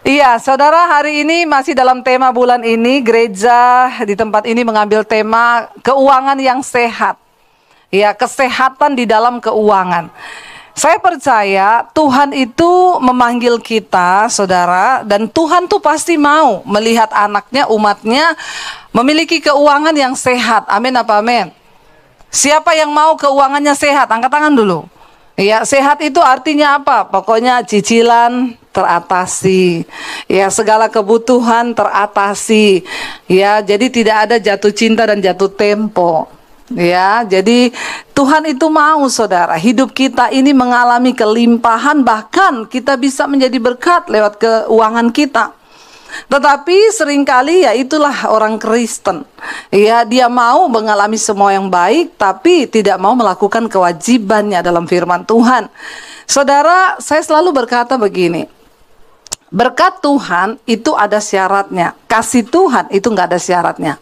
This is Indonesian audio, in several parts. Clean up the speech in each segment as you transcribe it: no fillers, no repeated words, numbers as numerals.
Iya, saudara, hari ini masih dalam tema bulan ini, gereja di tempat ini mengambil tema keuangan yang sehat. Ya, kesehatan di dalam keuangan. Saya percaya Tuhan itu memanggil kita, saudara, dan Tuhan tuh pasti mau melihat anaknya, umatnya memiliki keuangan yang sehat. Amin apa amin? Siapa yang mau keuangannya sehat? Angkat tangan dulu. Ya, sehat itu artinya apa? Pokoknya cicilan teratasi, ya segala kebutuhan teratasi, ya jadi tidak ada jatuh cinta dan jatuh tempo, ya jadi Tuhan itu mau saudara hidup kita ini mengalami kelimpahan, bahkan kita bisa menjadi berkat lewat keuangan kita. Tetapi seringkali ya itulah orang Kristen, ya dia mau mengalami semua yang baik tapi tidak mau melakukan kewajibannya dalam firman Tuhan. Saudara, saya selalu berkata begini, berkat Tuhan itu ada syaratnya, kasih Tuhan itu nggak ada syaratnya.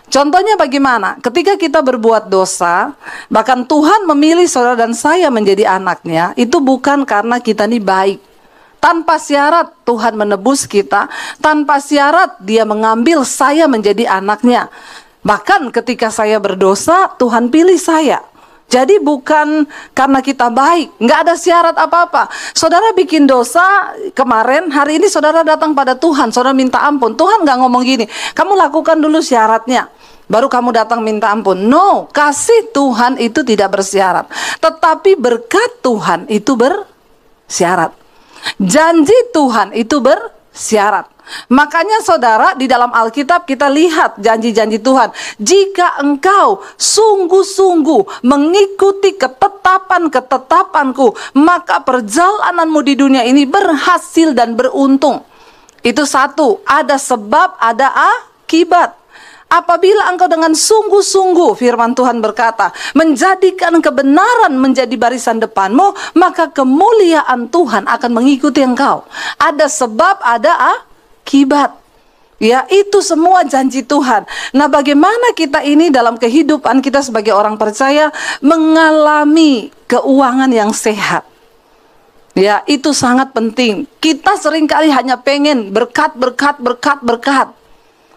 Contohnya bagaimana? Ketika kita berbuat dosa, bahkan Tuhan memilih saudara dan saya menjadi anaknya, itu bukan karena kita ini baik. Tanpa syarat Tuhan menebus kita, tanpa syarat Dia mengambil saya menjadi anaknya. Bahkan ketika saya berdosa, Tuhan pilih saya. Jadi bukan karena kita baik, nggak ada syarat apa-apa. Saudara bikin dosa kemarin, hari ini saudara datang pada Tuhan, saudara minta ampun. Tuhan nggak ngomong gini, kamu lakukan dulu syaratnya, baru kamu datang minta ampun. No, kasih Tuhan itu tidak bersyarat. Tetapi berkat Tuhan itu bersyarat. Janji Tuhan itu bersyarat. Makanya saudara, di dalam Alkitab kita lihat janji-janji Tuhan. Jika engkau sungguh-sungguh mengikuti ketetapan-ketetapanku, maka perjalananmu di dunia ini berhasil dan beruntung. Itu satu, ada sebab, ada akibat. Apabila engkau dengan sungguh-sungguh, firman Tuhan berkata, menjadikan kebenaran menjadi barisan depanmu, maka kemuliaan Tuhan akan mengikuti engkau. Ada sebab, ada akibat. Ya, itu semua janji Tuhan. Nah, bagaimana kita ini dalam kehidupan kita sebagai orang percaya mengalami keuangan yang sehat? Ya, itu sangat penting. Kita seringkali hanya pengen berkat.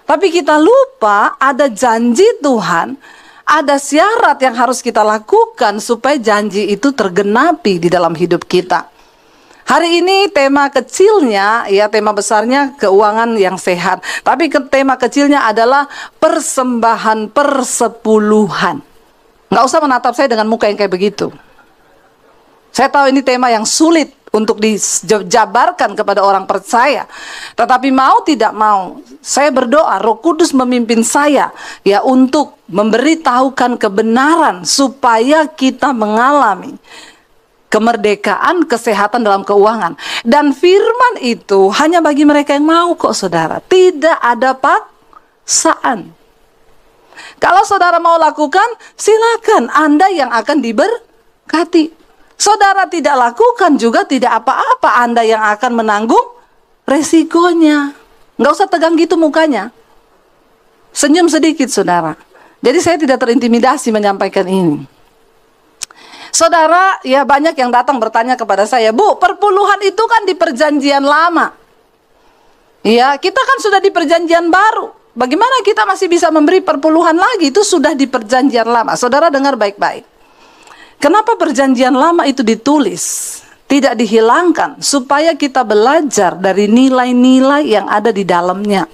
Tapi kita lupa ada janji Tuhan, ada syarat yang harus kita lakukan supaya janji itu tergenapi di dalam hidup kita. Hari ini tema kecilnya, ya tema besarnya keuangan yang sehat. Tapi tema kecilnya adalah persembahan persepuluhan. Nggak usah menatap saya dengan muka yang kayak begitu. Saya tahu ini tema yang sulit untuk dijabarkan kepada orang percaya. Tetapi mau tidak mau, saya berdoa Roh Kudus memimpin saya ya untuk memberitahukan kebenaran supaya kita mengalami kemerdekaan, kesehatan dalam keuangan. Dan firman itu hanya bagi mereka yang mau kok saudara. Tidak ada paksaan. Kalau saudara mau lakukan, silakan, Anda yang akan diberkati. Saudara tidak lakukan juga tidak apa-apa, Anda yang akan menanggung resikonya. Nggak usah tegang gitu mukanya. Senyum sedikit saudara. Jadi saya tidak terintimidasi menyampaikan ini. Saudara, ya banyak yang datang bertanya kepada saya, Bu, perpuluhan itu kan di perjanjian lama. Ya, kita kan sudah di perjanjian baru. Bagaimana kita masih bisa memberi perpuluhan lagi? Itu sudah di perjanjian lama. Saudara dengar baik-baik. Kenapa perjanjian lama itu ditulis, tidak dihilangkan, supaya kita belajar dari nilai-nilai yang ada di dalamnya.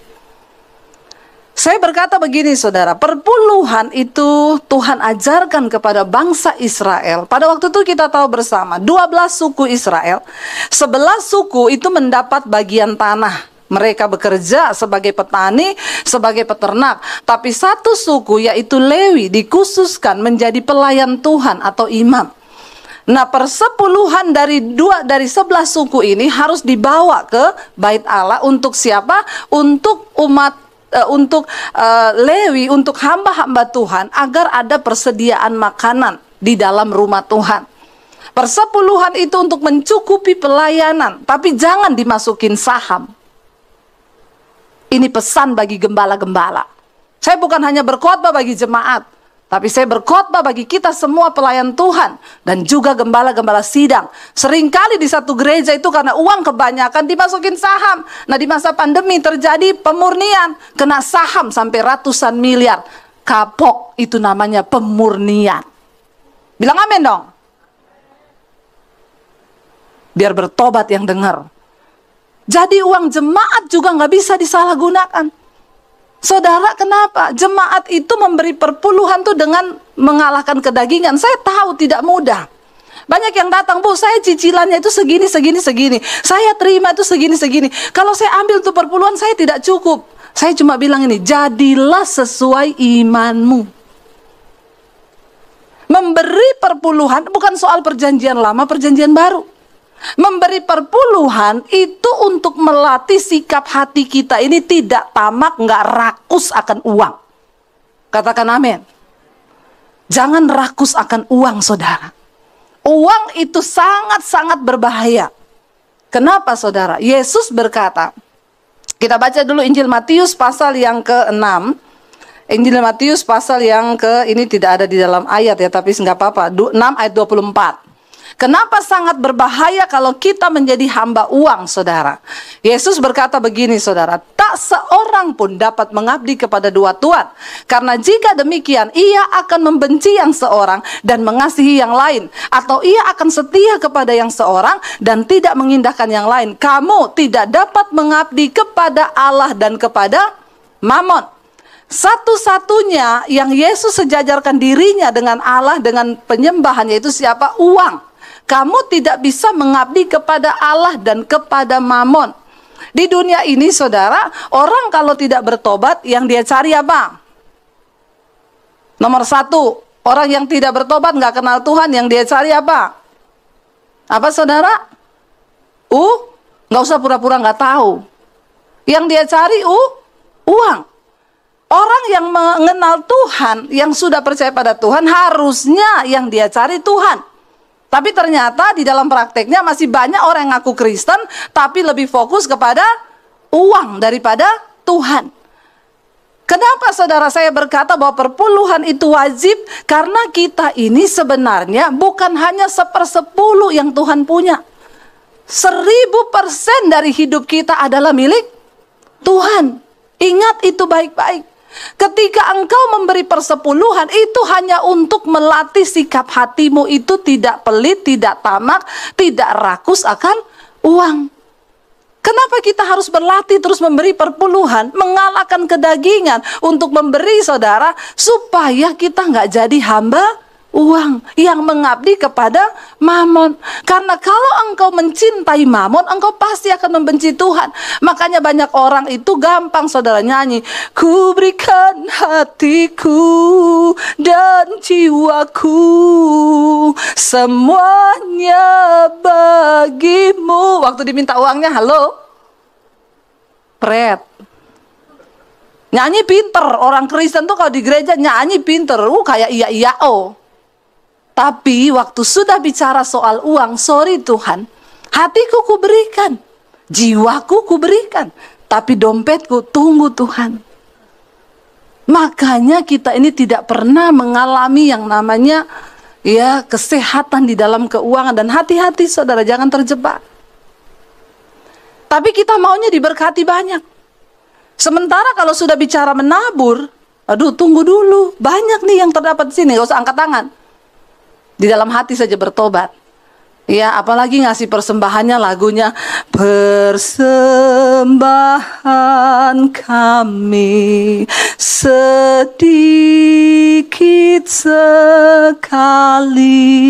Saya berkata begini saudara, perpuluhan itu Tuhan ajarkan kepada bangsa Israel. Pada waktu itu kita tahu bersama, 12 suku Israel, 11 suku itu mendapat bagian tanah. Mereka bekerja sebagai petani, sebagai peternak. Tapi satu suku yaitu Lewi dikhususkan menjadi pelayan Tuhan atau imam. Nah, persepuluhan dari 11 suku ini harus dibawa ke Bait Allah untuk siapa? Untuk umat, untuk Lewi, untuk hamba-hamba Tuhan agar ada persediaan makanan di dalam rumah Tuhan. Persepuluhan itu untuk mencukupi pelayanan, tapi jangan dimasukin saham. Ini pesan bagi gembala-gembala. Saya bukan hanya berkhotbah bagi jemaat, Tapi saya berkhotbah bagi kita semua pelayan Tuhan dan juga gembala-gembala sidang. Seringkali di satu gereja itu karena uang kebanyakan dimasukin saham. Nah, di masa pandemi terjadi pemurnian, kena saham sampai ratusan miliar. Kapok, itu namanya pemurnian. Bilang amin dong. Biar bertobat yang dengar. Jadi uang jemaat juga nggak bisa disalahgunakan. Saudara, kenapa? Jemaat itu memberi perpuluhan tuh dengan mengalahkan kedagingan. Saya tahu tidak mudah. Banyak yang datang, Bu, saya cicilannya itu segini. Saya terima itu segini. Kalau saya ambil tuh perpuluhan, saya tidak cukup. Saya cuma bilang ini, jadilah sesuai imanmu. Memberi perpuluhan bukan soal perjanjian lama, perjanjian baru. Memberi perpuluhan itu untuk melatih sikap hati kita ini tidak tamak, nggak rakus akan uang. Katakan amin. Jangan rakus akan uang, saudara. Uang itu sangat-sangat berbahaya. Kenapa, saudara? Yesus berkata, kita baca dulu Injil Matius pasal yang ke-6. Injil Matius pasal yang ini tidak ada di dalam ayat ya, tapi nggak apa-apa. 6 ayat 24. Kenapa sangat berbahaya kalau kita menjadi hamba uang, saudara? Yesus berkata begini, saudara. Tak seorang pun dapat mengabdi kepada dua tuan. Karena jika demikian, ia akan membenci yang seorang dan mengasihi yang lain. Atau ia akan setia kepada yang seorang dan tidak mengindahkan yang lain. Kamu tidak dapat mengabdi kepada Allah dan kepada Mamon. Satu-satunya yang Yesus sejajarkan dirinya dengan Allah, dengan penyembahannya itu siapa? Uang. Kamu tidak bisa mengabdi kepada Allah dan kepada Mamon. Di dunia ini, saudara, orang kalau tidak bertobat, yang dia cari apa? Nomor satu, orang yang tidak bertobat, nggak kenal Tuhan, yang dia cari apa? Apa, saudara? Nggak usah pura-pura nggak tahu. Yang dia cari uang. Orang yang mengenal Tuhan, yang sudah percaya pada Tuhan, harusnya yang dia cari Tuhan. Tapi ternyata di dalam prakteknya masih banyak orang yang ngaku Kristen, tapi lebih fokus kepada uang daripada Tuhan. Kenapa, saudara, saya berkata bahwa perpuluhan itu wajib? Karena kita ini sebenarnya bukan hanya 1/10 yang Tuhan punya. 1000% dari hidup kita adalah milik Tuhan. Ingat itu baik-baik. Ketika engkau memberi persepuluhan, itu hanya untuk melatih sikap hatimu itu tidak pelit, tidak tamak, tidak rakus akan uang. Kenapa kita harus berlatih terus memberi perpuluhan, mengalahkan kedagingan untuk memberi, saudara, supaya kita nggak jadi hamba uang yang mengabdi kepada Mamon. Karena kalau engkau mencintai Mamon, engkau pasti akan membenci Tuhan. Makanya banyak orang itu gampang, saudara, nyanyi, ku berikan hatiku dan jiwaku, semuanya bagimu. Waktu diminta uangnya, halo Pret, nyanyi pinter. Orang Kristen tuh kalau di gereja nyanyi pinter, kayak iya oh. Tapi waktu sudah bicara soal uang, sorry Tuhan, hatiku kuberikan, jiwaku kuberikan, tapi dompetku tunggu Tuhan. Makanya kita ini tidak pernah mengalami yang namanya ya kesehatan di dalam keuangan. Dan hati-hati, saudara, jangan terjebak. Tapi kita maunya diberkati banyak. Sementara kalau sudah bicara menabur, aduh tunggu dulu, banyak nih yang terdapat di sini, gak usah angkat tangan. Di dalam hati saja bertobat. Ya, apalagi ngasih persembahannya, lagunya persembahan kami sedikit sekali.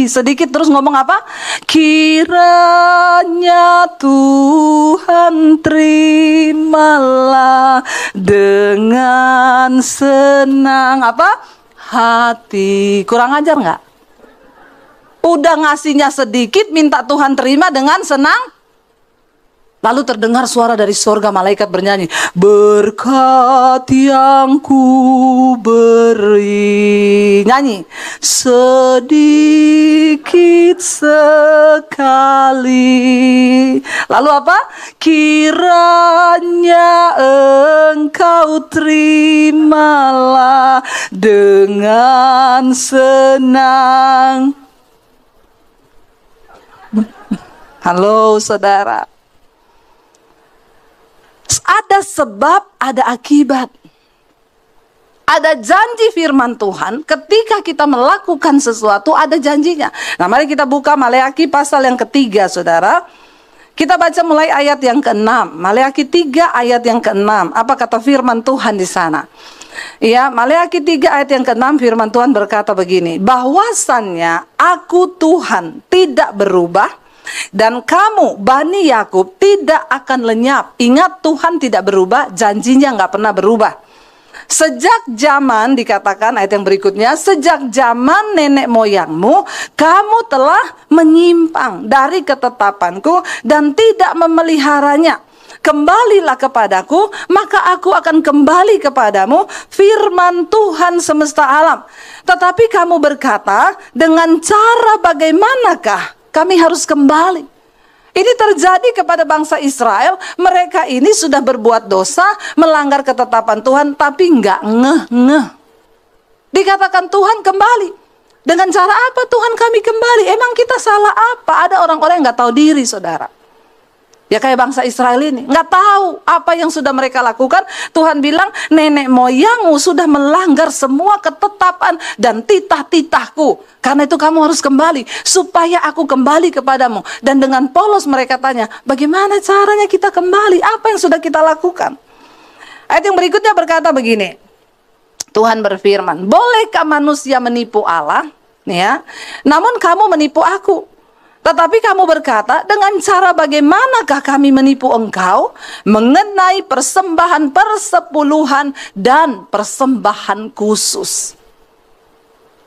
Sedikit terus ngomong apa? Kiranya Tuhan terimalah dengan senang apa? Hati. Kurang ajar nggak? Udah ngasihnya sedikit, minta Tuhan terima dengan senang Lalu terdengar suara dari sorga, malaikat bernyanyi, berkat yang ku beri. Nyanyi. Sedikit sekali. Lalu apa? Kiranya engkau terimalah dengan senang. Halo saudara. Ada sebab, ada akibat. Ada janji firman Tuhan, ketika kita melakukan sesuatu ada janjinya. Nah, mari kita buka Maleakhi pasal yang ketiga, saudara. Kita baca mulai ayat yang ke-6. Maleakhi 3 ayat yang ke-6. Apa kata firman Tuhan di sana? Ya, Maleakhi 3 ayat yang ke-6 firman Tuhan berkata begini, bahwasannya aku Tuhan tidak berubah, dan kamu Bani Yakub tidak akan lenyap. Ingat, Tuhan tidak berubah, janjinya nggak pernah berubah. Sejak zaman, dikatakan ayat yang berikutnya, sejak zaman nenek moyangmu, kamu telah menyimpang dari ketetapanku dan tidak memeliharanya. Kembalilah kepadaku, maka aku akan kembali kepadamu, firman Tuhan semesta alam. Tetapi kamu berkata, dengan cara bagaimanakah kami harus kembali? Ini terjadi kepada bangsa Israel. Mereka ini sudah berbuat dosa, melanggar ketetapan Tuhan, tapi nggak ngeh-ngeh. Dikatakan Tuhan kembali. Dengan cara apa Tuhan kami kembali? Emang kita salah apa? Ada orang-orang yang nggak tahu diri, saudara. Ya kayak bangsa Israel ini, nggak tahu apa yang sudah mereka lakukan. Tuhan bilang, nenek moyangmu sudah melanggar semua ketetapan dan titah-titahku. Karena itu kamu harus kembali, supaya aku kembali kepadamu. Dan dengan polos mereka tanya, bagaimana caranya kita kembali? Apa yang sudah kita lakukan? Ayat yang berikutnya berkata begini, Tuhan berfirman, bolehkah manusia menipu Allah? Ya, namun kamu menipu aku. Tetapi kamu berkata, dengan cara bagaimanakah kami menipu engkau? Mengenai persembahan persepuluhan dan persembahan khusus.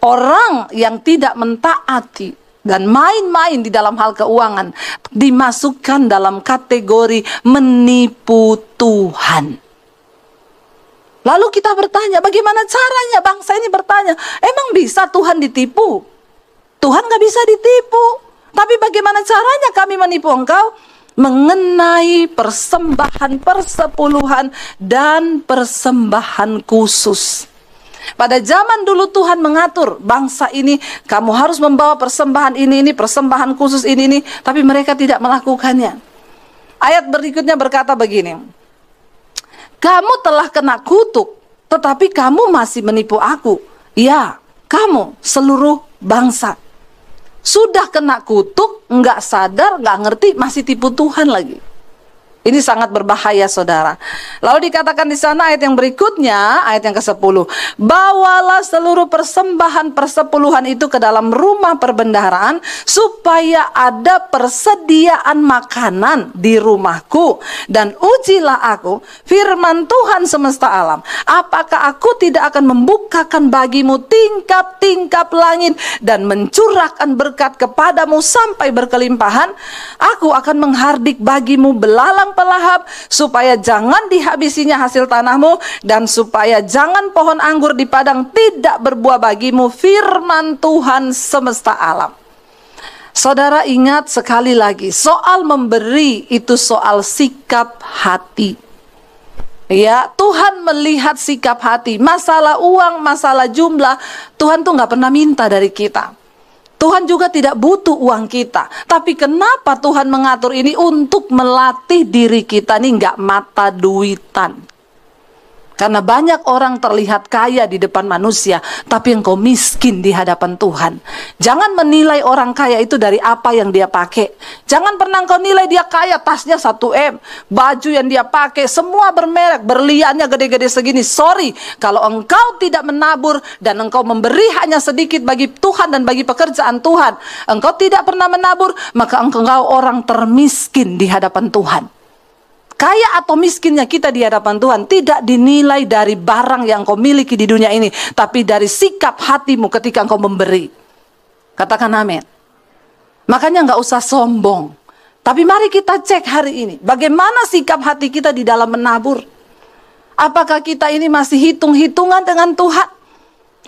Orang yang tidak mentaati dan main-main di dalam hal keuangan dimasukkan dalam kategori menipu Tuhan. Lalu kita bertanya, bagaimana caranya? Bangsa ini bertanya, emang bisa Tuhan ditipu? Tuhan gak bisa ditipu. Tapi bagaimana caranya kami menipu engkau? Mengenai persembahan persepuluhan dan persembahan khusus. Pada zaman dulu Tuhan mengatur bangsa ini, kamu harus membawa persembahan ini, persembahan khusus ini. Tapi mereka tidak melakukannya. Ayat berikutnya berkata begini, kamu telah kena kutuk, tetapi kamu masih menipu aku. Ya, kamu seluruh bangsa. Sudah kena kutuk, nggak sadar, nggak ngerti, masih tipu Tuhan lagi. Ini sangat berbahaya, saudara. Lalu dikatakan di sana ayat yang berikutnya, ayat yang ke-10. Bawalah seluruh persembahan persepuluhan itu ke dalam rumah perbendaharaan, supaya ada persediaan makanan di rumahku. Dan ujilah aku, firman Tuhan semesta alam. Apakah aku tidak akan membukakan bagimu tingkap-tingkap langit dan mencurahkan berkat kepadamu sampai berkelimpahan? Aku akan menghardik bagimu belalang pelahap, supaya jangan dihabisinya hasil tanahmu, dan supaya jangan pohon anggur di padang tidak berbuah bagimu, firman Tuhan semesta alam. Saudara, ingat sekali lagi, soal memberi itu soal sikap hati. Ya, Tuhan melihat sikap hati. Masalah uang, masalah jumlah, Tuhan tuh nggak pernah minta dari kita. Tuhan juga tidak butuh uang kita. Tapi kenapa Tuhan mengatur ini? Untuk melatih diri kita nih nggak mata duitan. Karena banyak orang terlihat kaya di depan manusia, tapi engkau miskin di hadapan Tuhan. Jangan menilai orang kaya itu dari apa yang dia pakai. Jangan pernah engkau nilai dia kaya, tasnya 1M, baju yang dia pakai semua bermerek, berliannya gede-gede segini. Sorry, kalau engkau tidak menabur dan engkau memberi hanya sedikit bagi Tuhan dan bagi pekerjaan Tuhan, engkau tidak pernah menabur, maka engkau orang termiskin di hadapan Tuhan. Kaya atau miskinnya kita di hadapan Tuhan tidak dinilai dari barang yang kau miliki di dunia ini, tapi dari sikap hatimu ketika engkau memberi. Katakan amin. Makanya nggak usah sombong. Tapi mari kita cek hari ini, bagaimana sikap hati kita di dalam menabur. Apakah kita ini masih hitung-hitungan dengan Tuhan?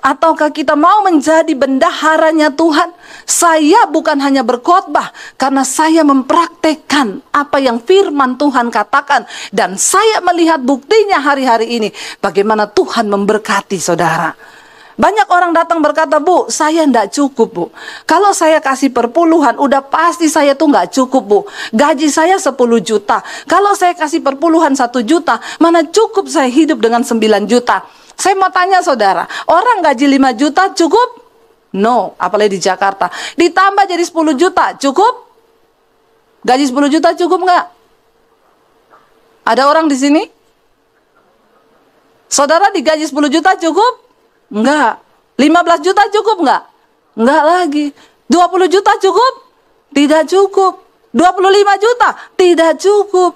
Ataukah kita mau menjadi bendaharanya Tuhan? Saya bukan hanya berkhotbah, karena saya mempraktekkan apa yang firman Tuhan katakan. Dan saya melihat buktinya hari-hari ini, bagaimana Tuhan memberkati saudara. Banyak orang datang berkata, Bu, saya tidak cukup, Bu. Kalau saya kasih perpuluhan, udah pasti saya tuh nggak cukup, Bu. Gaji saya 10 juta. Kalau saya kasih perpuluhan 1 juta, mana cukup saya hidup dengan 9 juta. Saya mau tanya saudara, orang gaji 5 juta cukup? No, apalagi di Jakarta. Ditambah jadi 10 juta, cukup? Gaji 10 juta cukup nggak? Ada orang di sini? Saudara digaji 10 juta cukup? Enggak. 15 juta cukup enggak? Enggak lagi. 20 juta cukup? Tidak cukup. 25 juta? Tidak cukup.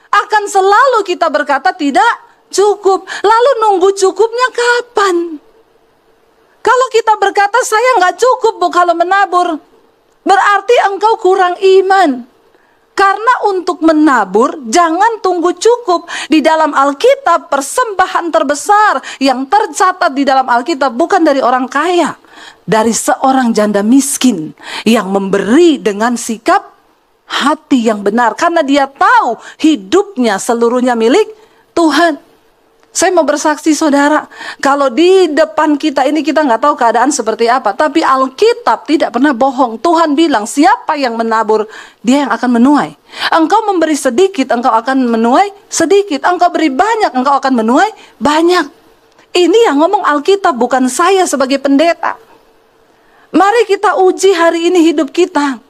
Akan selalu kita berkata tidak cukup. Lalu nunggu cukupnya kapan? Kalau kita berkata saya enggak cukup, Bu, kalau menabur, berarti engkau kurang iman. Karena untuk menabur, jangan tunggu cukup. Di dalam Alkitab, persembahan terbesar yang tercatat di dalam Alkitab bukan dari orang kaya. Dari seorang janda miskin yang memberi dengan sikap hati yang benar. Karena dia tahu hidupnya seluruhnya milik Tuhan. Saya mau bersaksi saudara, kalau di depan kita ini kita nggak tahu keadaan seperti apa, tapi Alkitab tidak pernah bohong. Tuhan bilang siapa yang menabur, dia yang akan menuai. Engkau memberi sedikit, engkau akan menuai sedikit. Engkau beri banyak, engkau akan menuai banyak. Ini yang ngomong Alkitab, bukan saya sebagai pendeta. Mari kita uji hari ini hidup kita.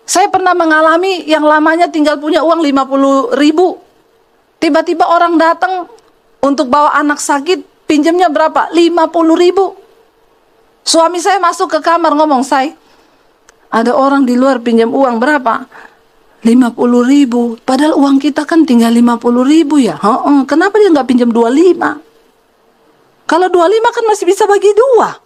Saya pernah mengalami yang lamanya tinggal punya uang 50 ribu. Tiba-tiba orang datang untuk bawa anak sakit, pinjamnya berapa? 50 ribu. Suami saya masuk ke kamar ngomong, "Say, ada orang di luar pinjam uang berapa? 50 ribu. Padahal uang kita kan tinggal 50 ribu ya. Kenapa dia nggak pinjam 25? Kalau 25 kan masih bisa bagi 2.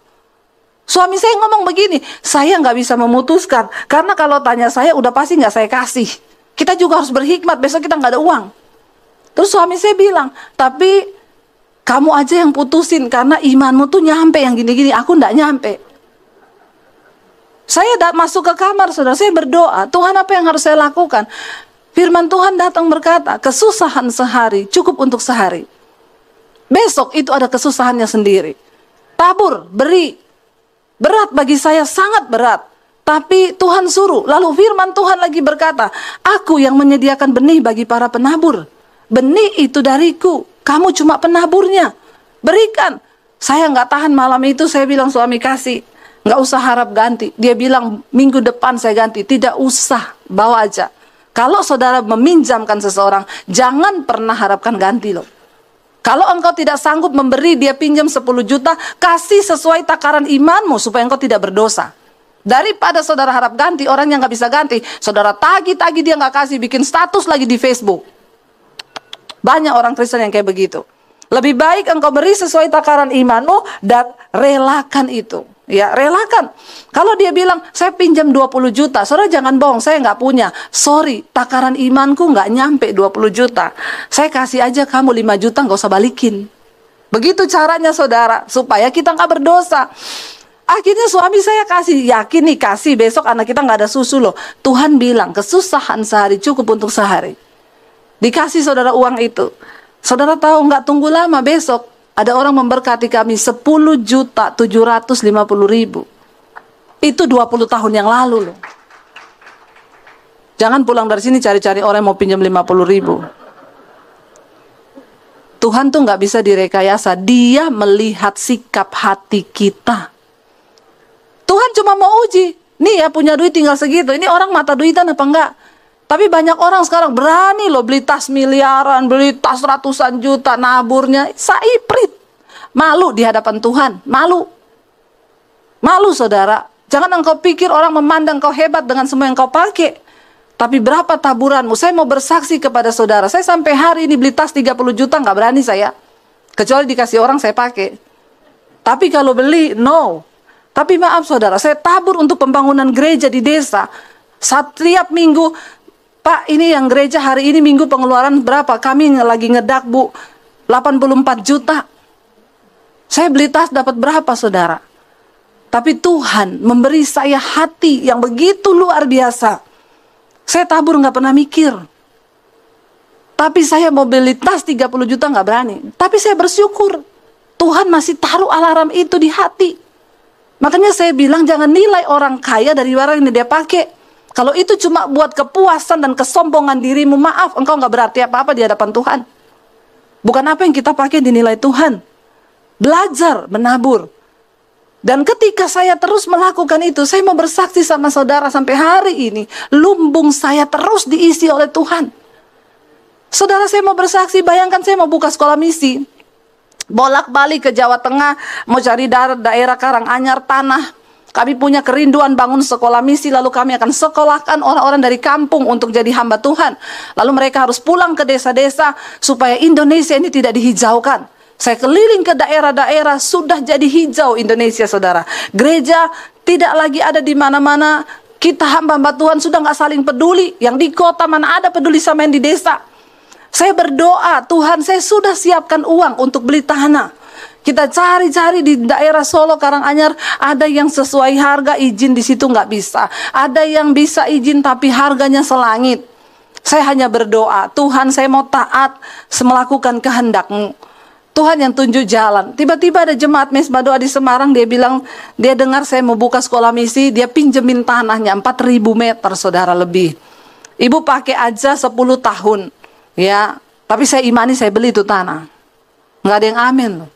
Suami saya ngomong begini, saya nggak bisa memutuskan. Karena kalau tanya saya, udah pasti nggak saya kasih. Kita juga harus berhikmat, besok kita nggak ada uang. Terus suami saya bilang, tapi kamu aja yang putusin karena imanmu tuh nyampe yang gini-gini, aku ndak nyampe. Saya masuk ke kamar, saudara, saya berdoa, Tuhan apa yang harus saya lakukan? Firman Tuhan datang berkata, kesusahan sehari cukup untuk sehari. Besok itu ada kesusahannya sendiri. Tabur, beri. Berat bagi saya, sangat berat. Tapi Tuhan suruh, lalu firman Tuhan lagi berkata, aku yang menyediakan benih bagi para penabur. Benih itu dariku, kamu cuma penaburnya. Berikan. Saya nggak tahan malam itu, saya bilang suami kasih, nggak usah harap ganti. Dia bilang minggu depan saya ganti. Tidak usah, bawa aja. Kalau saudara meminjamkan seseorang, jangan pernah harapkan ganti loh. Kalau engkau tidak sanggup memberi dia pinjam 10 juta, kasih sesuai takaran imanmu supaya engkau tidak berdosa. Daripada saudara harap ganti, orang yang nggak bisa ganti, saudara tagih-tagih dia nggak kasih, bikin status lagi di Facebook. Banyak orang Kristen yang kayak begitu. Lebih baik engkau beri sesuai takaran imanmu dan relakan itu. Ya, relakan. Kalau dia bilang, saya pinjam 20 juta. Saudara jangan bohong, saya nggak punya. Sorry, takaran imanku nggak nyampe 20 juta. Saya kasih aja kamu 5 juta, nggak usah balikin. Begitu caranya saudara, supaya kita nggak berdosa. Akhirnya suami saya kasih, yakin nih kasih, besok anak kita nggak ada susu loh. Tuhan bilang, kesusahan sehari cukup untuk sehari. Dikasih saudara uang itu. Saudara tahu nggak tunggu lama, besok ada orang memberkati kami 10.750.000. Itu 20 tahun yang lalu loh. Jangan pulang dari sini cari-cari orang yang mau pinjam 50.000. Tuhan tuh nggak bisa direkayasa. Dia melihat sikap hati kita. Tuhan cuma mau uji. Nih ya punya duit tinggal segitu. Ini orang mata duitan apa enggak? Tapi banyak orang sekarang berani loh beli tas miliaran, beli tas ratusan juta, naburnya saiprit. Malu di hadapan Tuhan, malu. Malu saudara. Jangan engkau pikir orang memandang kau hebat dengan semua yang kau pakai. Tapi berapa taburanmu? Saya mau bersaksi kepada saudara. Saya sampai hari ini beli tas 30 juta nggak berani saya. Kecuali dikasih orang saya pakai. Tapi kalau beli, no. Tapi maaf saudara, saya tabur untuk pembangunan gereja di desa. Setiap minggu, Pak, ini yang gereja hari ini minggu pengeluaran berapa? Kami lagi ngedak, Bu, 84 juta. Saya beli tas dapat berapa, saudara? Tapi Tuhan memberi saya hati yang begitu luar biasa. Saya tabur nggak pernah mikir. Tapi saya mau beli tas 30 juta nggak berani. Tapi saya bersyukur. Tuhan masih taruh alarm itu di hati. Makanya saya bilang jangan nilai orang kaya dari barang yang dia pakai. Kalau itu cuma buat kepuasan dan kesombongan dirimu, maaf, engkau nggak berarti apa-apa di hadapan Tuhan. Bukan apa yang kita pakai dinilai Tuhan. Belajar menabur. Dan ketika saya terus melakukan itu, saya mau bersaksi sama saudara sampai hari ini, lumbung saya terus diisi oleh Tuhan. Saudara, saya mau bersaksi, bayangkan saya mau buka sekolah misi. Bolak-balik ke Jawa Tengah, mau cari daerah Karanganyar tanah. Kami punya kerinduan bangun sekolah misi, lalu kami akan sekolahkan orang-orang dari kampung untuk jadi hamba Tuhan. Lalu mereka harus pulang ke desa-desa supaya Indonesia ini tidak dihijaukan. Saya keliling ke daerah-daerah, sudah jadi hijau Indonesia, saudara. Gereja tidak lagi ada di mana-mana. Kita hamba-hamba Tuhan sudah nggak saling peduli. Yang di kota mana ada peduli sama yang di desa. Saya berdoa, Tuhan, saya sudah siapkan uang untuk beli tanah. Kita cari-cari di daerah Solo, Karanganyar, ada yang sesuai harga, izin di situ nggak bisa. Ada yang bisa izin tapi harganya selangit. Saya hanya berdoa, Tuhan, saya mau taat melakukan kehendak-Mu. Tuhan yang tunjuk jalan. Tiba-tiba ada jemaat Mesbah Doa di Semarang, dia bilang, dia dengar saya mau buka sekolah misi, dia pinjemin tanahnya 4.000 meter, saudara, lebih. Ibu pakai aja 10 tahun. Ya, tapi saya imani saya beli itu tanah. Nggak ada yang amin loh.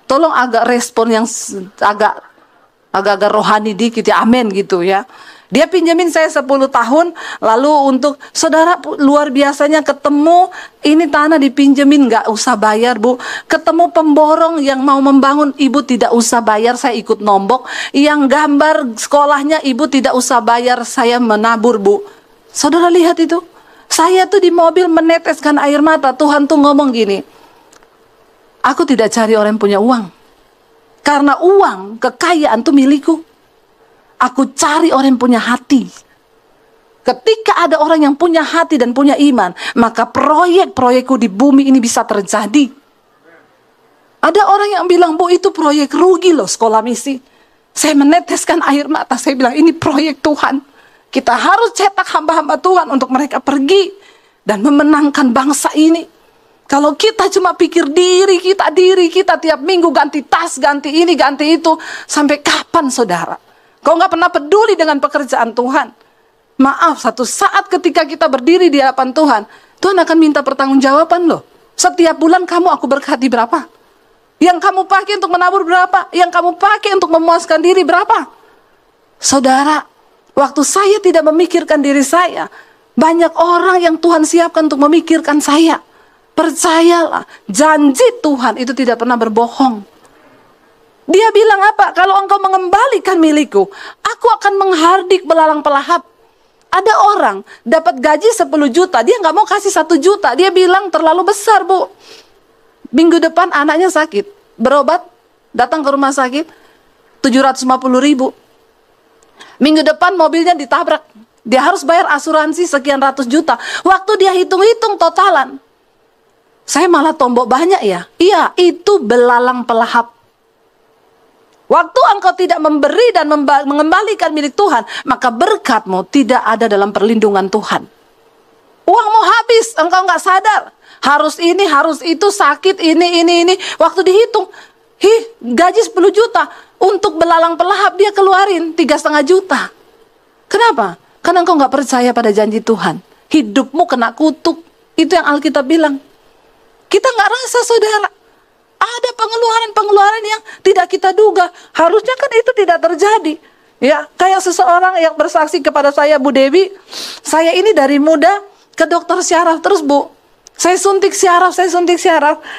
Tolong agak respon yang agak rohani dikit ya, amin gitu ya. Dia pinjemin saya 10 tahun, lalu untuk saudara luar biasanya ketemu ini tanah dipinjemin nggak usah bayar, Bu. Ketemu pemborong yang mau membangun, ibu tidak usah bayar, saya ikut nombok. Yang gambar sekolahnya ibu tidak usah bayar, saya menabur, Bu. Saudara lihat itu, saya tuh di mobil meneteskan air mata. Tuhan tuh ngomong gini, aku tidak cari orang yang punya uang. Karena uang, kekayaan itu milikku. Aku cari orang yang punya hati. Ketika ada orang yang punya hati dan punya iman, maka proyek-proyekku di bumi ini bisa terjadi. Ada orang yang bilang, Bu, itu proyek rugi loh sekolah misi. Saya meneteskan air mata, saya bilang ini proyek Tuhan. Kita harus cetak hamba-hamba Tuhan untuk mereka pergi dan memenangkan bangsa ini. Kalau kita cuma pikir diri kita tiap minggu ganti tas, ganti ini, ganti itu. Sampai kapan, saudara? Kau nggak pernah peduli dengan pekerjaan Tuhan. Maaf, satu saat ketika kita berdiri di hadapan Tuhan, Tuhan akan minta pertanggungjawaban loh. Setiap bulan kamu aku berkati berapa? Yang kamu pakai untuk menabur berapa? Yang kamu pakai untuk memuaskan diri berapa? Saudara, waktu saya tidak memikirkan diri saya, banyak orang yang Tuhan siapkan untuk memikirkan saya. Percayalah, janji Tuhan itu tidak pernah berbohong. Dia bilang apa? Kalau engkau mengembalikan milikku, aku akan menghardik belalang pelahap. Ada orang dapat gaji 10 juta, dia nggak mau kasih 1 juta. Dia bilang terlalu besar, Bu. Minggu depan anaknya sakit, berobat, datang ke rumah sakit, 750.000. Minggu depan mobilnya ditabrak, dia harus bayar asuransi sekian ratus juta. Waktu dia hitung-hitung totalan, saya malah tombok banyak ya. Iya, itu belalang pelahap. Waktu engkau tidak memberi dan mengembalikan milik Tuhan, maka berkatmu tidak ada dalam perlindungan Tuhan. Uangmu habis, engkau nggak sadar. Harus ini, harus itu, sakit, ini. Waktu dihitung, gaji 10 juta. Untuk belalang pelahap dia keluarin 3,5 juta. Kenapa? Karena engkau nggak percaya pada janji Tuhan. Hidupmu kena kutuk. Itu yang Alkitab bilang. Kita nggak rasa, saudara. Ada pengeluaran-pengeluaran yang tidak kita duga. Harusnya kan itu tidak terjadi. Ya, kayak seseorang yang bersaksi kepada saya, Bu Dewi, saya ini dari muda ke dokter syaraf terus, Bu. Saya suntik syaraf.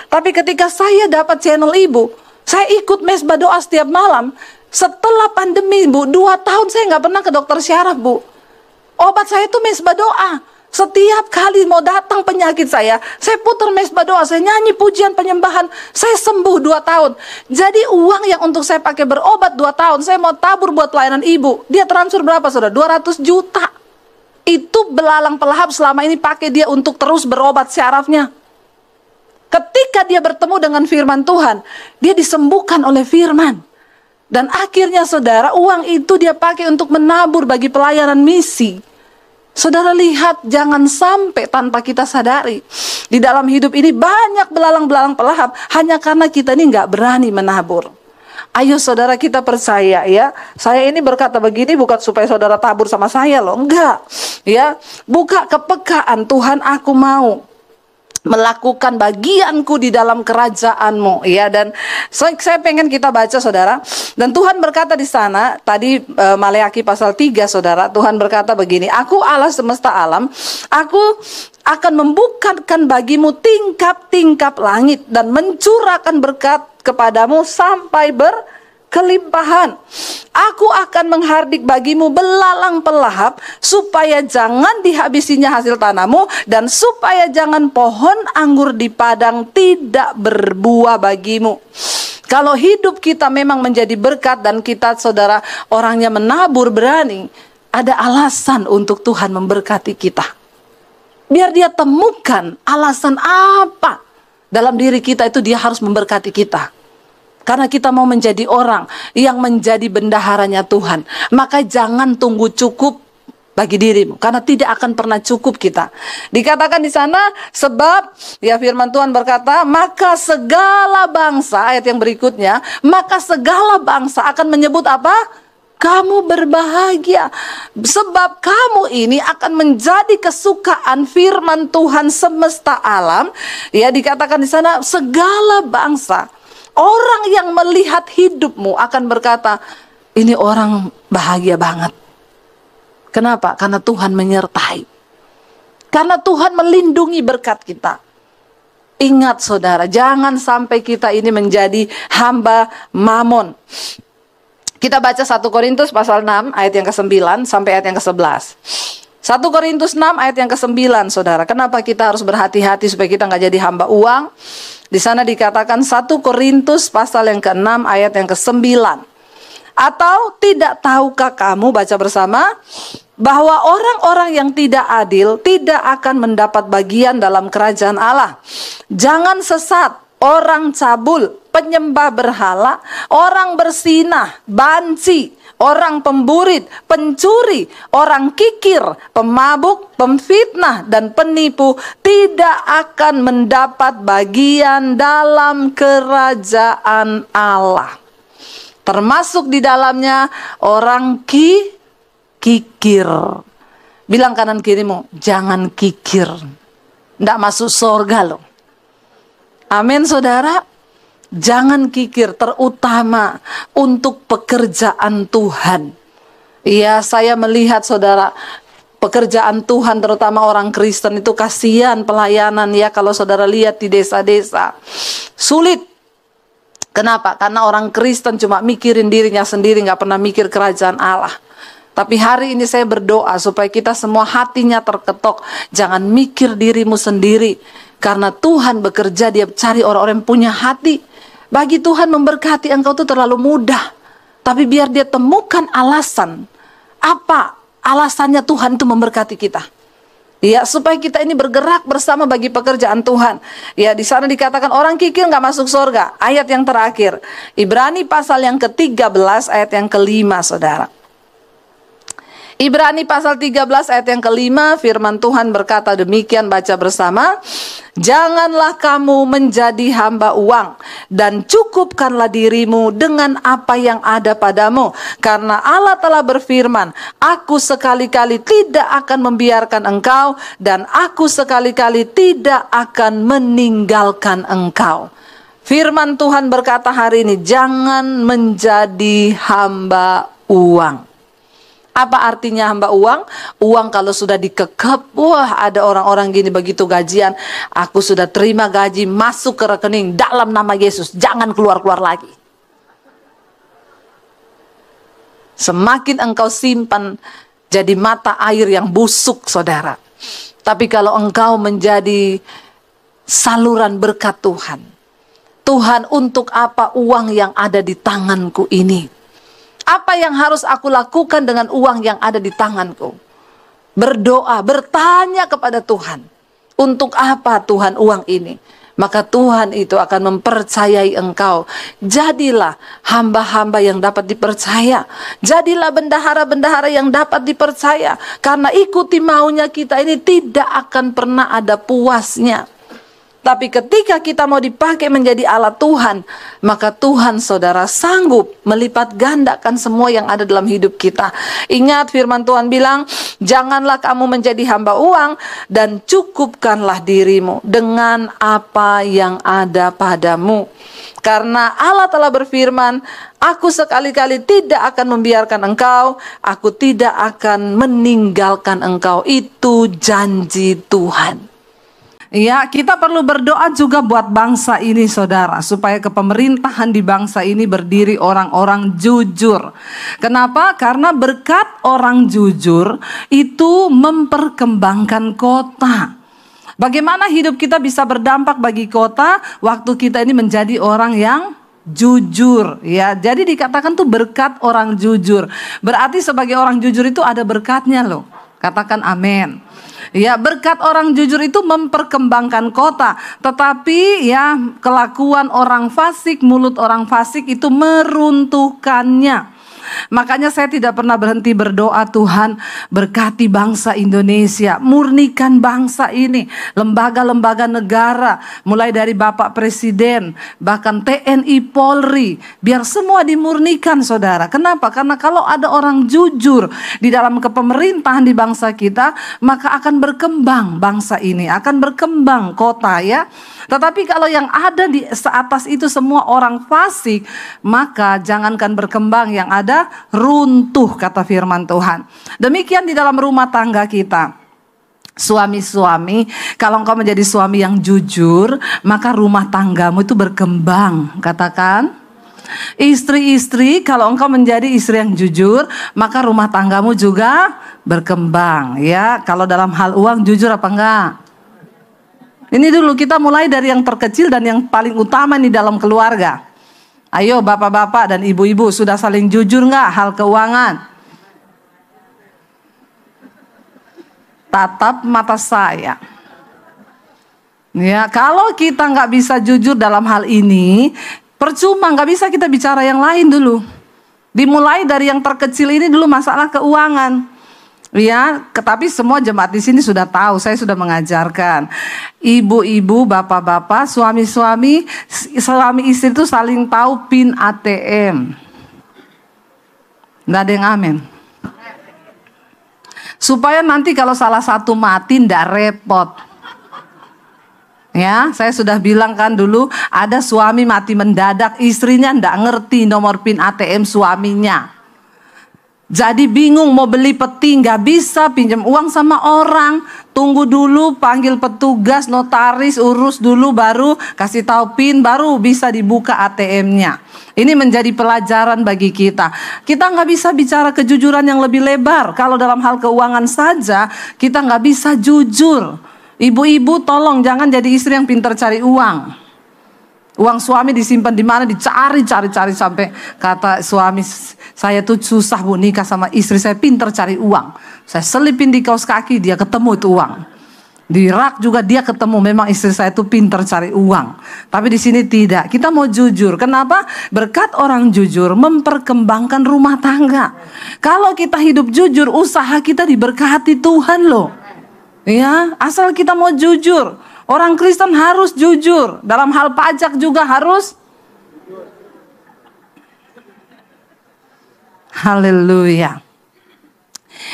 Tapi ketika saya dapat channel Ibu, saya ikut Mesbah Doa setiap malam. Setelah pandemi, Bu, 2 tahun saya nggak pernah ke dokter syaraf, Bu. Obat saya itu Mesbah Doa. Setiap kali mau datang penyakit saya putar mesbah doa, saya nyanyi pujian penyembahan, saya sembuh 2 tahun. Jadi uang yang untuk saya pakai berobat 2 tahun, saya mau tabur buat pelayanan ibu. Dia transfer berapa saudara? 200 juta. Itu belalang pelahap selama ini pakai dia untuk terus berobat syarafnya. Ketika dia bertemu dengan firman Tuhan, dia disembuhkan oleh firman. Dan akhirnya saudara, uang itu dia pakai untuk menabur bagi pelayanan misi. Saudara lihat, jangan sampai tanpa kita sadari, di dalam hidup ini banyak belalang-belalang pelahap hanya karena kita ini nggak berani menabur. Ayo saudara, kita percaya ya. Saya ini berkata begini bukan supaya saudara tabur sama saya loh, enggak. Ya, buka kepekaan, Tuhan aku mau melakukan bagianku di dalam kerajaan-Mu, ya. Dan saya pengen kita baca saudara. Dan Tuhan berkata di sana tadi, Maleakhi pasal 3 saudara, Tuhan berkata begini, aku Allah semesta alam, aku akan membukakan bagimu tingkap-tingkap langit dan mencurahkan berkat kepadamu sampai berkelimpahan. Aku akan menghardik bagimu belalang pelahap, supaya jangan dihabisinya hasil tanahmu, dan supaya jangan pohon anggur di padang tidak berbuah bagimu. Kalau hidup kita memang menjadi berkat dan kita saudara orangnya menabur berani, ada alasan untuk Tuhan memberkati kita. Biar dia temukan alasan apa dalam diri kita itu dia harus memberkati kita. Karena kita mau menjadi orang yang menjadi bendaharanya Tuhan. Maka jangan tunggu cukup bagi dirimu. Karena tidak akan pernah cukup kita. Dikatakan di sana, sebab ya firman Tuhan berkata, maka segala bangsa, ayat yang berikutnya, maka segala bangsa akan menyebut apa? Kamu berbahagia. Sebab kamu ini akan menjadi kesukaan firman Tuhan semesta alam. Ya dikatakan di sana, segala bangsa. Orang yang melihat hidupmu akan berkata, ini orang bahagia banget. Kenapa? Karena Tuhan menyertai. Karena Tuhan melindungi berkat kita. Ingat saudara, jangan sampai kita ini menjadi hamba mamon. Kita baca 1 Korintus pasal 6 ayat yang ke-9 sampai ayat yang ke-11. 1 Korintus 6 ayat yang ke-9 saudara. Kenapa kita harus berhati-hati supaya kita nggak jadi hamba uang? Di sana dikatakan 1 Korintus pasal yang ke-6 ayat yang ke-9. Atau tidak tahukah kamu, baca bersama, bahwa orang-orang yang tidak adil tidak akan mendapat bagian dalam kerajaan Allah. Jangan sesat, orang cabul, penyembah berhala, orang bersinah, banci, orang pemburit, pencuri, orang kikir, pemabuk, pemfitnah, dan penipu tidak akan mendapat bagian dalam kerajaan Allah. Termasuk di dalamnya orang kikir. Bilang kanan kirimu, jangan kikir. Nggak masuk surga loh. Amin saudara. Jangan kikir, terutama untuk pekerjaan Tuhan. Iya, saya melihat saudara, pekerjaan Tuhan terutama orang Kristen itu kasihan pelayanan ya. Kalau saudara lihat di desa-desa, sulit. Kenapa? Karena orang Kristen cuma mikirin dirinya sendiri, nggak pernah mikir kerajaan Allah. Tapi hari ini saya berdoa supaya kita semua hatinya terketok. Jangan mikir dirimu sendiri. Karena Tuhan bekerja, dia cari orang-orang yang punya hati. Bagi Tuhan memberkati engkau itu terlalu mudah. Tapi biar dia temukan alasan. Apa alasannya Tuhan itu memberkati kita? Ya, supaya kita ini bergerak bersama bagi pekerjaan Tuhan. Ya, di sana dikatakan orang kikir nggak masuk surga. Ayat yang terakhir, Ibrani pasal yang ke-13 ayat yang ke-5 saudara. Ibrani pasal 13 ayat yang ke-5, firman Tuhan berkata demikian, baca bersama. Janganlah kamu menjadi hamba uang, dan cukupkanlah dirimu dengan apa yang ada padamu. Karena Allah telah berfirman, aku sekali-kali tidak akan membiarkan engkau, dan aku sekali-kali tidak akan meninggalkan engkau. Firman Tuhan berkata hari ini, jangan menjadi hamba uang. Apa artinya hamba uang? Uang kalau sudah dikekep, wah ada orang-orang gini begitu gajian, aku sudah terima gaji, masuk ke rekening dalam nama Yesus, jangan keluar-keluar lagi. Semakin engkau simpan, jadi mata air yang busuk saudara. Tapi kalau engkau menjadi saluran berkat Tuhan, Tuhan, untuk apa uang yang ada di tanganku ini? Apa yang harus aku lakukan dengan uang yang ada di tanganku? Berdoa, bertanya kepada Tuhan, untuk apa Tuhan uang ini? Maka Tuhan itu akan mempercayai engkau. Jadilah hamba-hamba yang dapat dipercaya. Jadilah bendahara-bendahara yang dapat dipercaya. Karena ikuti maunya kita ini tidak akan pernah ada puasnya. Tapi ketika kita mau dipakai menjadi alat Tuhan, maka Tuhan saudara sanggup melipat gandakan semua yang ada dalam hidup kita. Ingat firman Tuhan bilang, janganlah kamu menjadi hamba uang dan cukupkanlah dirimu dengan apa yang ada padamu. Karena Allah telah berfirman, aku sekali-kali tidak akan membiarkan engkau, aku tidak akan meninggalkan engkau. Itu janji Tuhan. Ya, kita perlu berdoa juga buat bangsa ini saudara, supaya kepemerintahan di bangsa ini berdiri orang-orang jujur. Kenapa? Karena berkat orang jujur itu memperkembangkan kota. Bagaimana hidup kita bisa berdampak bagi kota waktu kita ini menjadi orang yang jujur, ya. Jadi dikatakan tuh berkat orang jujur. Berarti sebagai orang jujur itu ada berkatnya loh. Katakan amin. Ya, berkat orang jujur itu memperkembangkan kota. Tetapi ya, kelakuan orang fasik, mulut orang fasik itu meruntuhkannya. Makanya saya tidak pernah berhenti berdoa, Tuhan berkati bangsa Indonesia, murnikan bangsa ini, lembaga-lembaga negara, mulai dari Bapak Presiden, bahkan TNI, Polri, biar semua dimurnikan saudara. Kenapa? Karena kalau ada orang jujur di dalam kepemerintahan di bangsa kita, maka akan berkembang bangsa ini, akan berkembang kota ya. Tetapi kalau yang ada di atas itu semua orang fasik, maka jangankan berkembang, yang ada runtuh, kata firman Tuhan. Demikian di dalam rumah tangga kita. Suami-suami, kalau engkau menjadi suami yang jujur, maka rumah tanggamu itu berkembang. Katakan. Istri-istri, kalau engkau menjadi istri yang jujur, maka rumah tanggamu juga berkembang. Ya, kalau dalam hal uang jujur apa enggak? Ini dulu kita mulai dari yang terkecil dan yang paling utama nih dalam keluarga. Ayo bapak-bapak dan ibu-ibu, sudah saling jujur nggak hal keuangan? Tatap mata saya. Ya, kalau kita nggak bisa jujur dalam hal ini, percuma, nggak bisa kita bicara yang lain dulu. Dimulai dari yang terkecil ini dulu, masalah keuangan. Ya, tetapi semua jemaat di sini sudah tahu, saya sudah mengajarkan. Ibu-ibu, bapak-bapak, suami-suami, suami istri itu saling tahu PIN ATM. Nggak ada yang amin. Supaya nanti kalau salah satu mati nggak repot. Ya, saya sudah bilang kan dulu, ada suami mati mendadak, istrinya nggak ngerti nomor PIN ATM suaminya. Jadi bingung mau beli peti, nggak bisa, pinjam uang sama orang, tunggu dulu, panggil petugas, notaris, urus dulu, baru kasih tahu PIN, baru bisa dibuka ATM-nya. Ini menjadi pelajaran bagi kita. Kita nggak bisa bicara kejujuran yang lebih lebar. Kalau dalam hal keuangan saja, kita nggak bisa jujur. Ibu-ibu tolong jangan jadi istri yang pintar cari uang. Uang suami disimpan di mana, dicari sampai kata suami, saya tuh susah bu nikah sama istri saya, pinter cari uang. Saya selipin di kaos kaki, dia ketemu itu uang. Di rak juga dia ketemu, memang istri saya tuh pinter cari uang. Tapi di sini tidak. Kita mau jujur. Kenapa? Berkat orang jujur memperkembangkan rumah tangga. Kalau kita hidup jujur, usaha kita diberkati Tuhan loh. Ya, asal kita mau jujur. Orang Kristen harus jujur. Dalam hal pajak juga harus. Haleluya.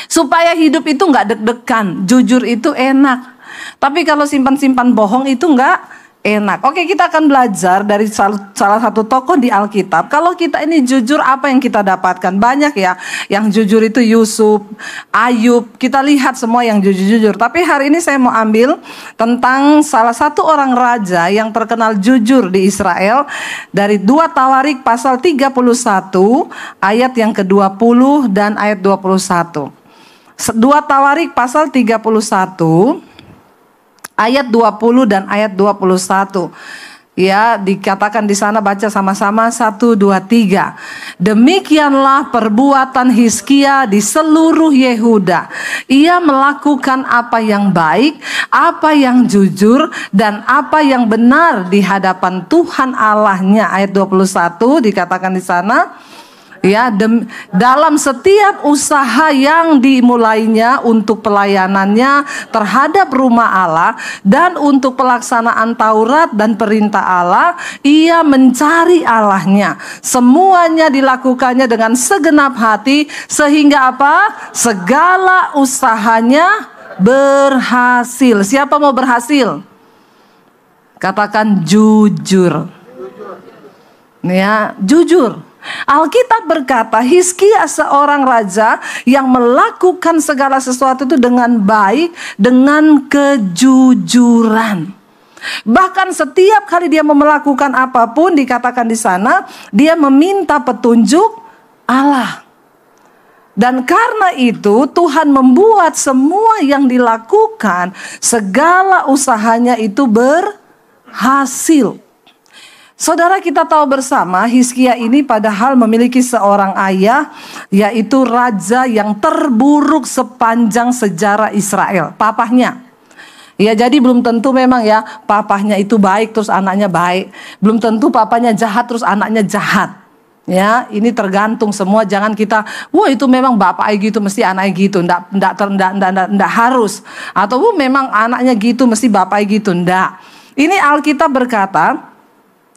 Supaya hidup itu nggak deg-degan. Jujur itu enak. Tapi kalau simpan-simpan bohong itu nggak enak. Oke, kita akan belajar dari salah satu tokoh di Alkitab. Kalau kita ini jujur, apa yang kita dapatkan? Banyak ya. Yang jujur itu Yusuf, Ayub. Kita lihat semua yang jujur-jujur. Tapi hari ini saya mau ambil tentang salah satu orang raja yang terkenal jujur di Israel. Dari 2 Tawarik pasal 31 ayat yang ke-20 dan ayat 21. 2 Tawarik pasal 31 ayat 20 dan ayat 21. Ya, dikatakan di sana, baca sama-sama 1, 2, 3. Demikianlah perbuatan Hizkia di seluruh Yehuda. Ia melakukan apa yang baik, apa yang jujur, dan apa yang benar di hadapan Tuhan Allahnya. Ayat 21 dikatakan di sana. Ya, dalam setiap usaha yang dimulainya untuk pelayanannya terhadap rumah Allah dan untuk pelaksanaan Taurat dan perintah Allah, ia mencari Allahnya. Semuanya dilakukannya dengan segenap hati, sehingga apa? Segala usahanya berhasil. Siapa mau berhasil? Katakan jujur. Ya, jujur. Alkitab berkata Hizkia seorang raja yang melakukan segala sesuatu itu dengan baik, dengan kejujuran. Bahkan setiap kali dia melakukan apapun, dikatakan di sana, dia meminta petunjuk Allah. Dan karena itu Tuhan membuat semua yang dilakukan, segala usahanya itu berhasil. Saudara, kita tahu bersama Hizkia ini padahal memiliki seorang ayah, yaitu raja yang terburuk sepanjang sejarah Israel, papahnya. Ya, jadi belum tentu memang ya papahnya itu baik terus anaknya baik. Belum tentu papanya jahat terus anaknya jahat. Ya, ini tergantung semua. Jangan kita, wah itu memang bapaknya gitu mesti anaknya gitu. Nggak harus. Atau memang anaknya gitu mesti bapaknya gitu. Nggak. Ini Alkitab berkata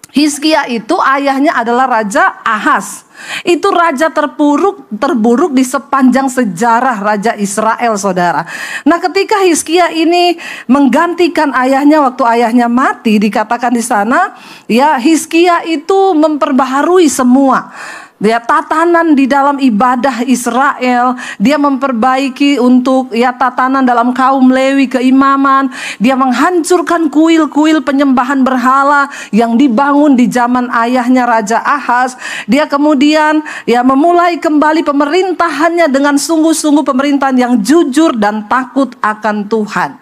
Hizkia itu ayahnya adalah Raja Ahaz. Itu raja terburuk di sepanjang sejarah Raja Israel, saudara. Nah, ketika Hizkia ini menggantikan ayahnya waktu ayahnya mati, dikatakan di sana, ya Hizkia itu memperbaharui semua. Dia tatanan di dalam ibadah Israel, dia memperbaiki untuk tatanan dalam kaum Lewi, keimaman. Dia menghancurkan kuil-kuil penyembahan berhala yang dibangun di zaman ayahnya Raja Ahaz. Dia kemudian memulai kembali pemerintahannya dengan sungguh-sungguh pemerintahan yang jujur dan takut akan Tuhan.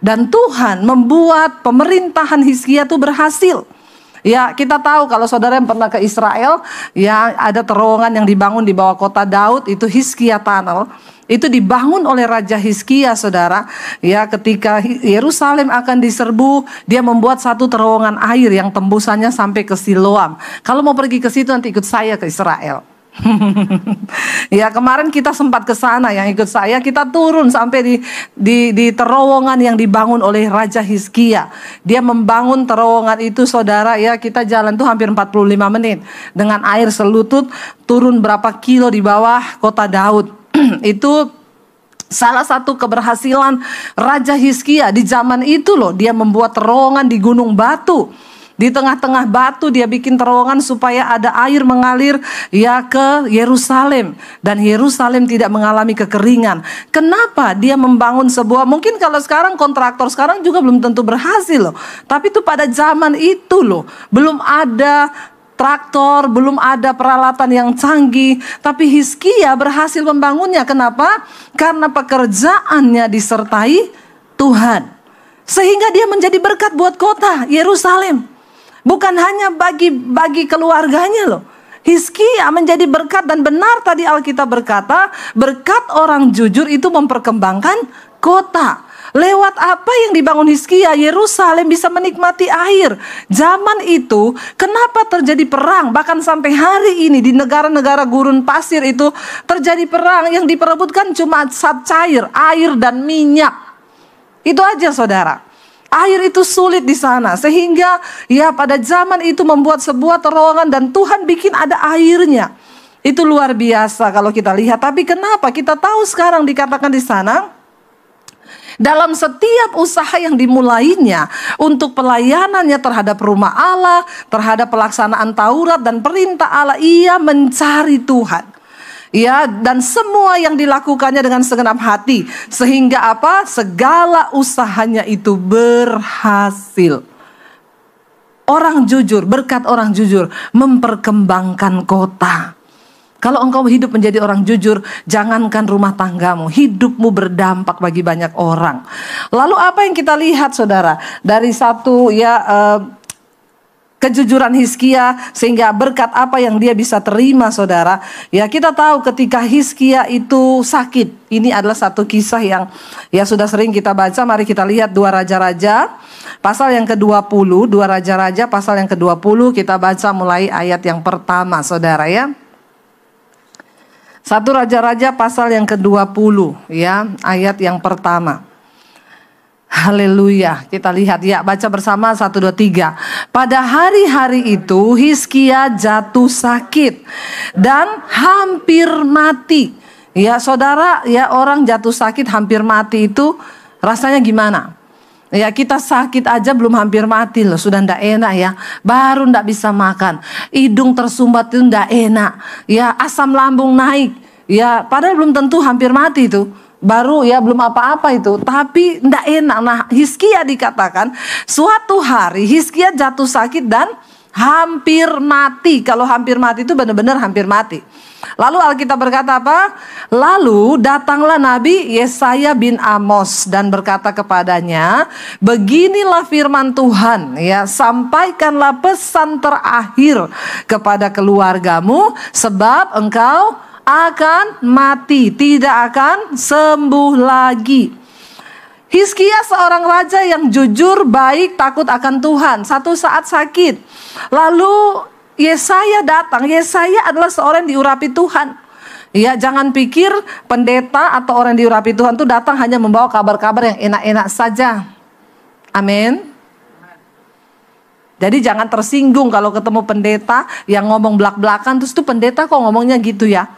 Dan Tuhan membuat pemerintahan Hizkia itu berhasil. Ya, kita tahu kalau saudara yang pernah ke Israel, ya ada terowongan yang dibangun di bawah kota Daud, itu Hizkia Tunnel. Itu dibangun oleh Raja Hizkia, saudara. Ya, ketika Yerusalem akan diserbu, dia membuat satu terowongan air yang tembusannya sampai ke Siloam. Kalau mau pergi ke situ nanti ikut saya ke Israel. Ya, kemarin kita sempat ke sana, yang ikut saya kita turun sampai di terowongan yang dibangun oleh Raja Hizkia. Dia membangun terowongan itu, saudara, ya kita jalan tuh hampir 45 menit dengan air selutut, turun berapa kilo di bawah kota Daud. Itu salah satu keberhasilan Raja Hizkia di zaman itu loh. Dia membuat terowongan di gunung batu. Di tengah-tengah batu dia bikin terowongan supaya ada air mengalir ke Yerusalem. Dan Yerusalem tidak mengalami kekeringan. Kenapa dia membangun sebuah, mungkin kalau sekarang kontraktor sekarang juga belum tentu berhasil loh. Tapi itu pada zaman itu loh. Belum ada traktor, belum ada peralatan yang canggih. Tapi Hizkia berhasil membangunnya. Kenapa? Karena pekerjaannya disertai Tuhan. Sehingga dia menjadi berkat buat kota Yerusalem. Bukan hanya bagi keluarganya loh. Hizkia menjadi berkat, dan benar tadi Alkitab berkata, berkat orang jujur itu memperkembangkan kota. Lewat apa yang dibangun Hizkia, Yerusalem bisa menikmati air. Zaman itu, kenapa terjadi perang? Bahkan sampai hari ini di negara-negara gurun pasir itu terjadi perang, yang diperebutkan cuma zat cair, air dan minyak. Itu aja, saudara. Air itu sulit di sana, sehingga pada zaman itu membuat sebuah terowongan dan Tuhan bikin ada airnya. Itu luar biasa kalau kita lihat. Tapi kenapa kita tahu sekarang dikatakan di sana, dalam setiap usaha yang dimulainya untuk pelayanannya terhadap rumah Allah, terhadap pelaksanaan Taurat dan perintah Allah, ia mencari Tuhan. Ya, dan semua yang dilakukannya dengan segenap hati, sehingga apa? Segala usahanya itu berhasil. Orang jujur, berkat orang jujur memperkembangkan kota. Kalau engkau hidup menjadi orang jujur, jangankan rumah tanggamu, hidupmu berdampak bagi banyak orang. Lalu apa yang kita lihat saudara? Dari satu kejujuran Hizkia, sehingga berkat apa yang dia bisa terima saudara. Ya, kita tahu ketika Hizkia itu sakit. Ini adalah satu kisah yang sudah sering kita baca. Mari kita lihat 2 Raja-Raja pasal yang ke-20. 2 Raja-Raja pasal yang ke-20, kita baca mulai ayat yang pertama saudara ya. 1 Raja-Raja pasal yang ke-20 ya, ayat yang pertama. Haleluya. Kita lihat ya, baca bersama 1, 2, 3. Pada hari-hari itu Hizkia jatuh sakit dan hampir mati. Ya saudara, ya orang jatuh sakit hampir mati itu rasanya gimana? Ya kita sakit aja belum hampir mati loh, sudah ndak enak ya. Baru ndak bisa makan, hidung tersumbat itu ndak enak. Ya asam lambung naik. Ya padahal belum tentu hampir mati itu. Baru ya belum apa-apa itu, tapi ndak enak. Nah Hizkia dikatakan suatu hari Hizkia jatuh sakit dan hampir mati. Kalau hampir mati itu benar-benar hampir mati. Lalu Alkitab berkata apa? Lalu datanglah Nabi Yesaya bin Amos dan berkata kepadanya, beginilah firman Tuhan, ya, sampaikanlah pesan terakhir kepada keluargamu, sebab engkau akan mati, tidak akan sembuh lagi. Hizkia seorang raja yang jujur, baik, takut akan Tuhan. Satu saat sakit, lalu Yesaya datang. Yesaya adalah seorang yang diurapi Tuhan. Ya, jangan pikir pendeta atau orang yang diurapi Tuhan itu datang hanya membawa kabar-kabar yang enak-enak saja. Amin. Jadi jangan tersinggung kalau ketemu pendeta yang ngomong belak-belakan, terus tuh pendeta kok ngomongnya gitu ya.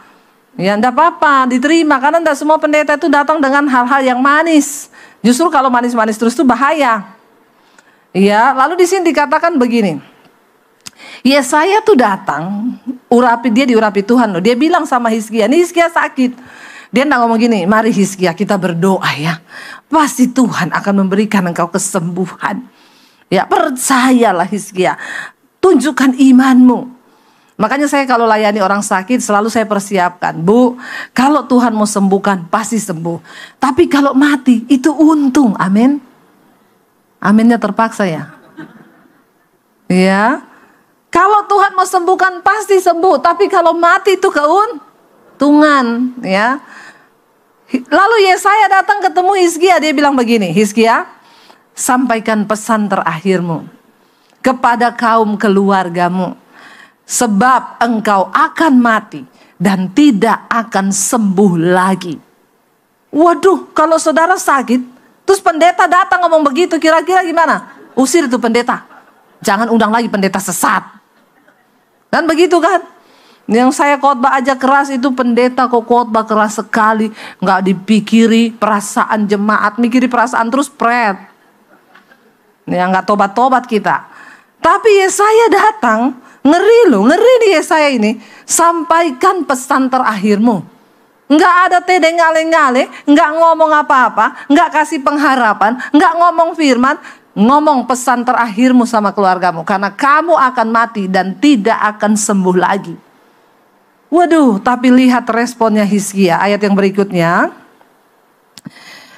Ya enggak apa-apa, diterima, karena enggak semua pendeta itu datang dengan hal-hal yang manis. Justru kalau manis-manis terus itu bahaya. Ya, lalu di sini dikatakan begini. Yesaya tuh datang, diurapi Tuhan loh. Dia bilang sama Hizkia, nih Hizkia sakit. Dia enggak ngomong gini, mari Hizkia kita berdoa ya. Pasti Tuhan akan memberikan engkau kesembuhan. Ya, percayalah Hizkia. Tunjukkan imanmu. Makanya saya kalau layani orang sakit selalu saya persiapkan, Bu, kalau Tuhan mau sembuhkan pasti sembuh. Tapi kalau mati itu untung, amin. Aminnya terpaksa ya. Ya, kalau Tuhan mau sembuhkan pasti sembuh. Tapi kalau mati itu keuntungan, ya. Lalu Yesaya datang ketemu Hizkia, dia bilang begini, Hizkia, sampaikan pesan terakhirmu kepada kaum keluargamu. Sebab engkau akan mati dan tidak akan sembuh lagi. Waduh, kalau saudara sakit, terus pendeta datang ngomong begitu, kira-kira gimana? Usir itu pendeta. Jangan undang lagi pendeta sesat. Dan begitu kan? Yang saya khotbah aja keras itu, pendeta kok khotbah keras sekali. Nggak dipikiri perasaan jemaat, mikiri perasaan terus pret. Ya nggak tobat-tobat kita. Tapi Yesaya datang. Ngeri loh, ngeri nih Yesaya ini. Sampaikan pesan terakhirmu. Nggak ada tedeng ngale-ngale, nggak ngomong apa-apa, nggak kasih pengharapan, nggak ngomong firman, ngomong pesan terakhirmu sama keluargamu. Karena kamu akan mati dan tidak akan sembuh lagi. Waduh, tapi lihat responnya Hizkia, ayat yang berikutnya.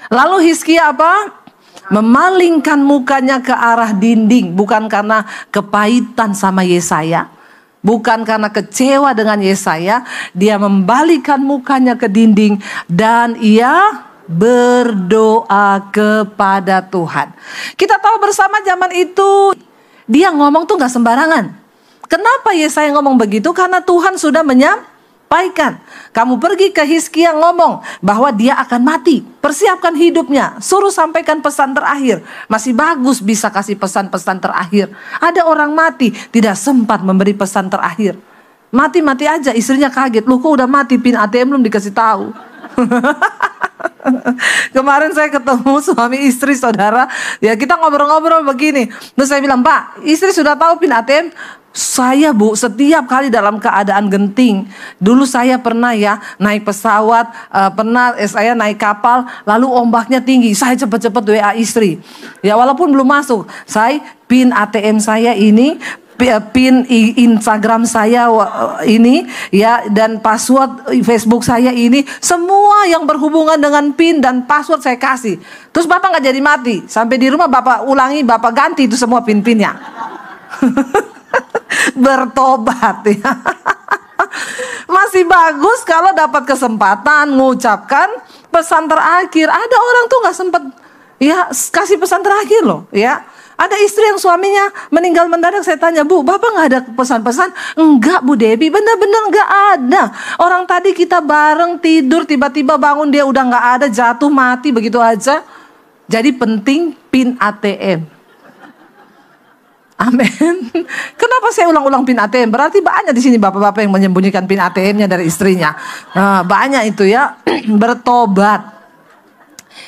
Lalu Hizkia apa? Memalingkan mukanya ke arah dinding, bukan karena kepahitan sama Yesaya, bukan karena kecewa dengan Yesaya. Dia membalikkan mukanya ke dinding dan ia berdoa kepada Tuhan. Kita tahu bersama zaman itu dia ngomong tuh gak sembarangan. Kenapa Yesaya ngomong begitu? Karena Tuhan sudah menyampaikan. Kamu pergi ke Hizkia ngomong bahwa dia akan mati. Persiapkan hidupnya. Suruh sampaikan pesan terakhir. Masih bagus bisa kasih pesan-pesan terakhir. Ada orang mati tidak sempat memberi pesan terakhir. Mati-mati aja, istrinya kaget. Loh kok udah mati, PIN ATM belum dikasih tahu. Kemarin saya ketemu suami istri saudara. Ya kita ngobrol-ngobrol begini. Terus saya bilang, Pak, istri sudah tahu PIN ATM? Saya Bu, setiap kali dalam keadaan genting. Dulu saya pernah ya naik pesawat, pernah saya naik kapal, lalu ombaknya tinggi. Saya cepat-cepat WA istri. Ya walaupun belum masuk, saya PIN ATM saya ini pin Instagram saya ini ya, dan password Facebook saya ini, semua yang berhubungan dengan pin dan password saya kasih. Terus Bapak nggak jadi mati. Sampai di rumah Bapak ulangi, Bapak ganti itu semua pin-pinnya. Bertobat ya. Masih bagus kalau dapat kesempatan mengucapkan pesan terakhir. Ada orang tuh nggak sempat ya kasih pesan terakhir loh ya. Ada istri yang suaminya meninggal mendadak. Saya tanya, Bu, Bapak nggak ada pesan-pesan? Enggak, Bu Debbie, benar-benar nggak ada. Orang tadi kita bareng tidur, tiba-tiba bangun dia udah nggak ada, jatuh mati begitu aja. Jadi penting pin ATM. Amin. Kenapa saya ulang-ulang pin ATM? Berarti banyak di sini bapak-bapak yang menyembunyikan pin ATM-nya dari istrinya. Nah, banyak itu ya. Bertobat.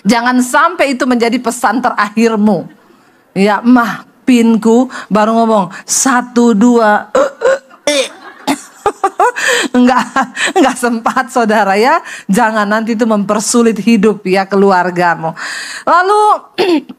Jangan sampai itu menjadi pesan terakhirmu. Ya, mah, pinku baru ngomong 1, 2. Enggak sempat saudara ya. Jangan nanti itu mempersulit hidup ya keluargamu. Lalu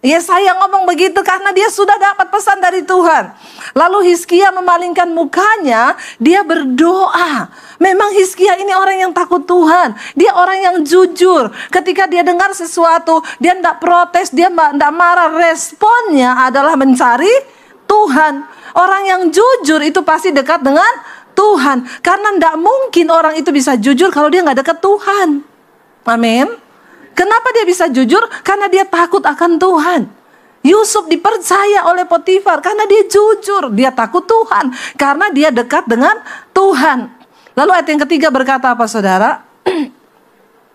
Yesaya ngomong begitu karena dia sudah dapat pesan dari Tuhan. Lalu Hizkia memalingkan mukanya, dia berdoa. Memang Hizkia ini orang yang takut Tuhan. Dia orang yang jujur. Ketika dia dengar sesuatu, dia tidak protes, dia tidak marah. Responnya adalah mencari Tuhan. Orang yang jujur itu pasti dekat dengan Tuhan. Karena tidak mungkin orang itu bisa jujur kalau dia nggak dekat Tuhan. Amin. Kenapa dia bisa jujur? Karena dia takut akan Tuhan. Yusuf dipercaya oleh Potifar karena dia jujur. Dia takut Tuhan karena dia dekat dengan Tuhan. Lalu ayat yang ketiga berkata apa saudara?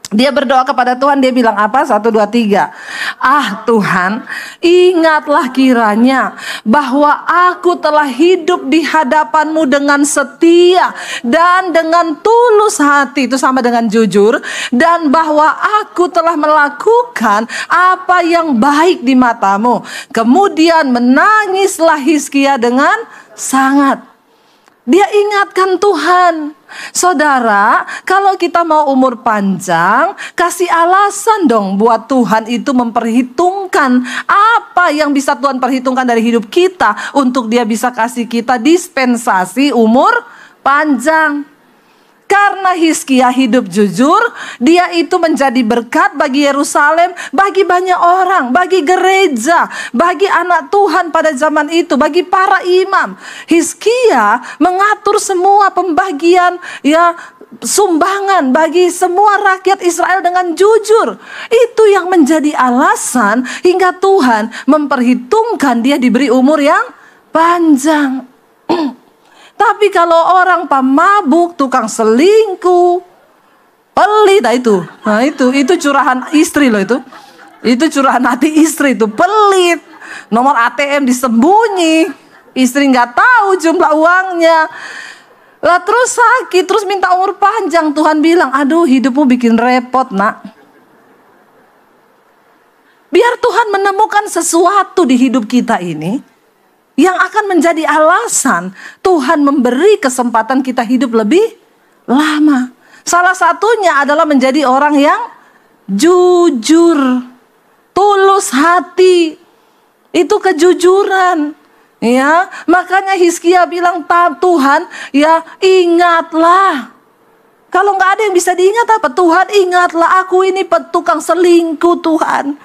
Dia berdoa kepada Tuhan, dia bilang apa? 1, 2, 3. Ah Tuhan, ingatlah kiranya bahwa aku telah hidup di hadapan-Mu dengan setia dan dengan tulus hati. Itu sama dengan jujur. Dan bahwa aku telah melakukan apa yang baik di mata-Mu. Kemudian menangislah Hizkia dengan sangat. Dia ingatkan Tuhan. Saudara, kalau kita mau umur panjang, kasih alasan dong buat Tuhan itu memperhitungkan apa yang bisa Tuhan perhitungkan dari hidup kita untuk dia bisa kasih kita dispensasi umur panjang. Karena Hizkia hidup jujur, dia itu menjadi berkat bagi Yerusalem, bagi banyak orang, bagi gereja, bagi anak Tuhan pada zaman itu, bagi para imam. Hizkia mengatur semua pembagian ya sumbangan bagi semua rakyat Israel dengan jujur. Itu yang menjadi alasan hingga Tuhan memperhitungkan dia diberi umur yang panjang. Tapi kalau orang pemabuk, tukang selingkuh, pelit, nah itu curahan istri loh itu. Itu curahan hati istri itu, pelit. Nomor ATM disembunyi, istri nggak tahu jumlah uangnya. Lah terus sakit, terus minta umur panjang. Tuhan bilang, aduh hidupmu bikin repot nak. Biar Tuhan menemukan sesuatu di hidup kita ini yang akan menjadi alasan Tuhan memberi kesempatan kita hidup lebih lama. Salah satunya adalah menjadi orang yang jujur, tulus hati. Itu kejujuran. Ya, makanya Hizkia bilang, Tuhan, ya ingatlah. Kalau nggak ada yang bisa diingat apa? Tuhan ingatlah, aku ini tukang selingkuh Tuhan.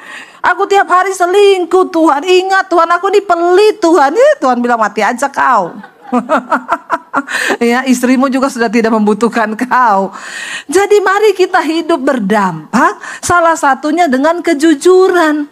Aku tiap hari selingkuh Tuhan. Ingat Tuhan, aku ini pelit Tuhan. Tuhan bilang mati aja kau. Ya, istrimu juga sudah tidak membutuhkan kau. Jadi mari kita hidup berdampak. Salah satunya dengan kejujuran.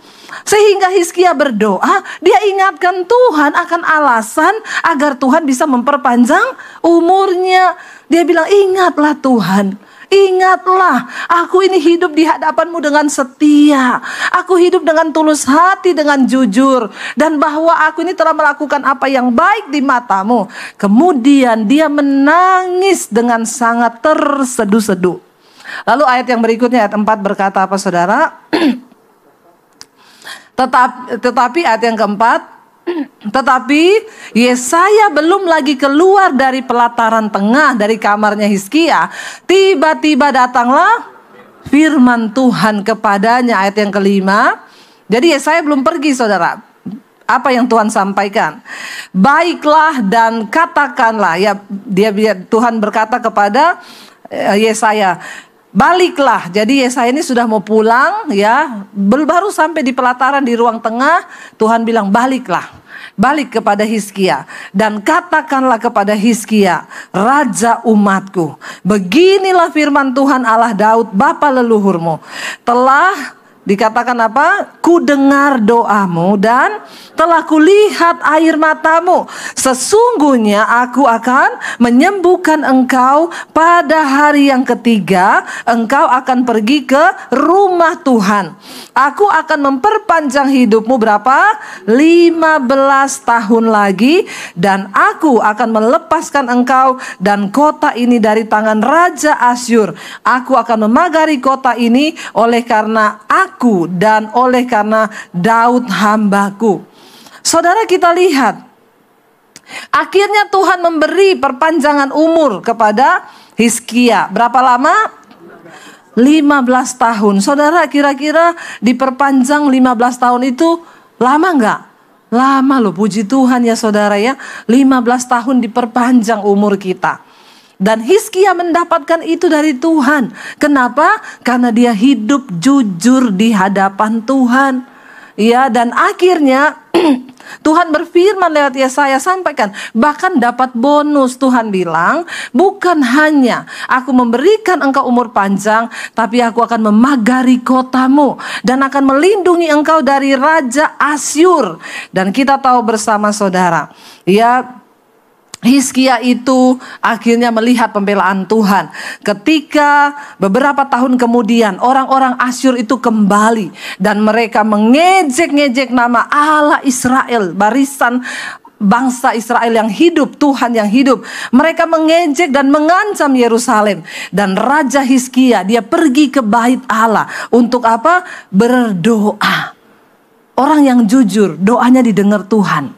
Sehingga Hizkia berdoa, dia ingatkan Tuhan akan alasan agar Tuhan bisa memperpanjang umurnya. Dia bilang, ingatlah Tuhan, ingatlah aku ini hidup di hadapan-Mu dengan setia. Aku hidup dengan tulus hati, dengan jujur. Dan bahwa aku ini telah melakukan apa yang baik di mata-Mu. Kemudian dia menangis dengan sangat terseduh-seduh. Lalu ayat yang berikutnya, ayat 4 berkata apa saudara? Tetapi ayat yang keempat, tetapi Yesaya belum lagi keluar dari pelataran tengah dari kamarnya Hizkia, tiba-tiba datanglah firman Tuhan kepadanya. Ayat yang kelima. Jadi Yesaya belum pergi saudara. Apa yang Tuhan sampaikan? Baiklah dan katakanlah, ya Tuhan berkata kepada Yesaya, baliklah. Jadi Yesaya ini sudah mau pulang, ya, baru sampai di pelataran di ruang tengah, Tuhan bilang baliklah. Balik kepada Hizkia dan katakanlah kepada Hizkia, raja umatku, beginilah firman Tuhan Allah Daud bapa leluhurmu, telah dikatakan apa? Ku dengar doamu dan telah kulihat air matamu. Sesungguhnya aku akan menyembuhkan engkau pada hari yang ketiga. Engkau akan pergi ke rumah Tuhan. Aku akan memperpanjang hidupmu berapa? 15 tahun lagi. Dan aku akan melepaskan engkau dan kota ini dari tangan Raja Asyur. Aku akan memagari kota ini oleh karena aku dan oleh karena Daud hambaku. Saudara, kita lihat, akhirnya Tuhan memberi perpanjangan umur kepada Hizkia. Berapa lama? 15 tahun. Saudara, kira-kira diperpanjang 15 tahun itu lama enggak? Lama loh, puji Tuhan ya saudara ya. 15 tahun diperpanjang umur kita. Dan Hizkia mendapatkan itu dari Tuhan. Kenapa? Karena dia hidup jujur di hadapan Tuhan. Ya, dan akhirnya Tuhan berfirman lewat Yesaya, sampaikan, bahkan dapat bonus. Tuhan bilang, bukan hanya aku memberikan engkau umur panjang, tapi aku akan memagari kotamu dan akan melindungi engkau dari Raja Asyur. Dan kita tahu bersama saudara, ya, Hizkia itu akhirnya melihat pembelaan Tuhan. Ketika beberapa tahun kemudian orang-orang Asyur itu kembali dan mereka mengejek-ngejek nama Allah Israel, barisan bangsa Israel yang hidup, Tuhan yang hidup. Mereka mengejek dan mengancam Yerusalem. Dan Raja Hizkia, dia pergi ke bait Allah. Untuk apa? Berdoa. Orang yang jujur, doanya didengar Tuhan.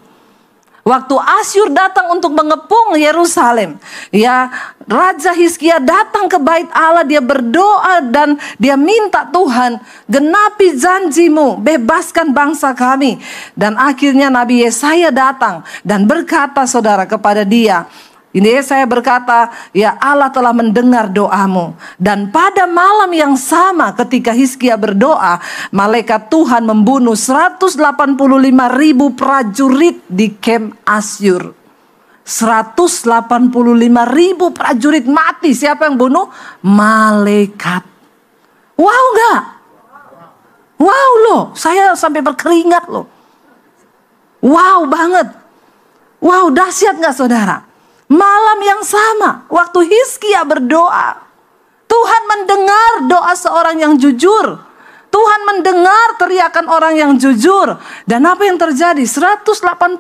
Waktu Asyur datang untuk mengepung Yerusalem, ya, Raja Hizkia datang ke bait Allah, dia berdoa dan dia minta Tuhan, genapi janjimu, bebaskan bangsa kami. Dan akhirnya Nabi Yesaya datang dan berkata saudara kepada dia, ini saya berkata, ya Allah telah mendengar doamu. Dan pada malam yang sama ketika Hizkia berdoa, malaikat Tuhan membunuh 185.000 prajurit di kem Asyur. 185.000 prajurit mati. Siapa yang bunuh? Malaikat. Wow gak? Wow loh, saya sampai berkeringat loh. Wow banget. Wow, dahsyat gak saudara? Malam yang sama, waktu Hizkia berdoa, Tuhan mendengar doa seorang yang jujur. Tuhan mendengar teriakan orang yang jujur. Dan apa yang terjadi? 185.000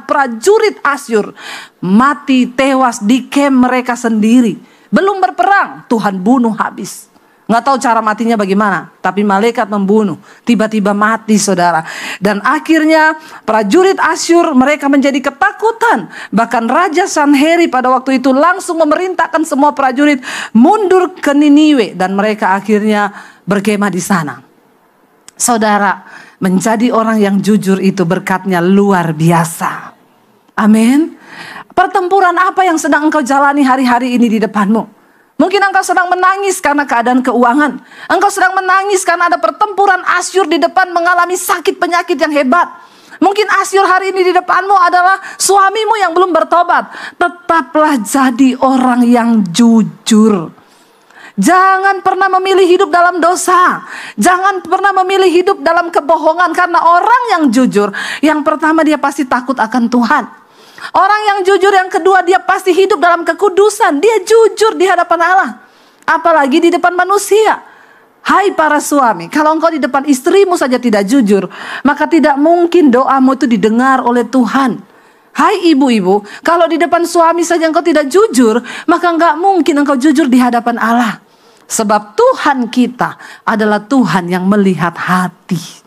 prajurit Asyur mati tewas di kem mereka sendiri. Belum berperang, Tuhan bunuh habis. Nggak tahu cara matinya bagaimana, tapi malaikat membunuh. Tiba-tiba mati saudara. Dan akhirnya prajurit Asyur mereka menjadi ketakutan. Bahkan Raja Sanheri pada waktu itu langsung memerintahkan semua prajurit mundur ke Niniwe. Dan mereka akhirnya berkemah di sana. Saudara, menjadi orang yang jujur itu berkatnya luar biasa. Amin. Pertempuran apa yang sedang engkau jalani hari-hari ini di depanmu? Mungkin engkau sedang menangis karena keadaan keuangan. Engkau sedang menangis karena ada pertempuran Asyur di depan, mengalami sakit penyakit yang hebat. Mungkin Asyur hari ini di depanmu adalah suamimu yang belum bertobat. Tetaplah jadi orang yang jujur. Jangan pernah memilih hidup dalam dosa. Jangan pernah memilih hidup dalam kebohongan. Karena orang yang jujur, yang pertama dia pasti takut akan Tuhan. Orang yang jujur yang kedua, dia pasti hidup dalam kekudusan. Dia jujur di hadapan Allah. Apalagi di depan manusia. Hai para suami, kalau engkau di depan istrimu saja tidak jujur, maka tidak mungkin doamu itu didengar oleh Tuhan. Hai ibu-ibu, kalau di depan suami saja engkau tidak jujur, maka enggak mungkin engkau jujur di hadapan Allah. Sebab Tuhan kita adalah Tuhan yang melihat hati.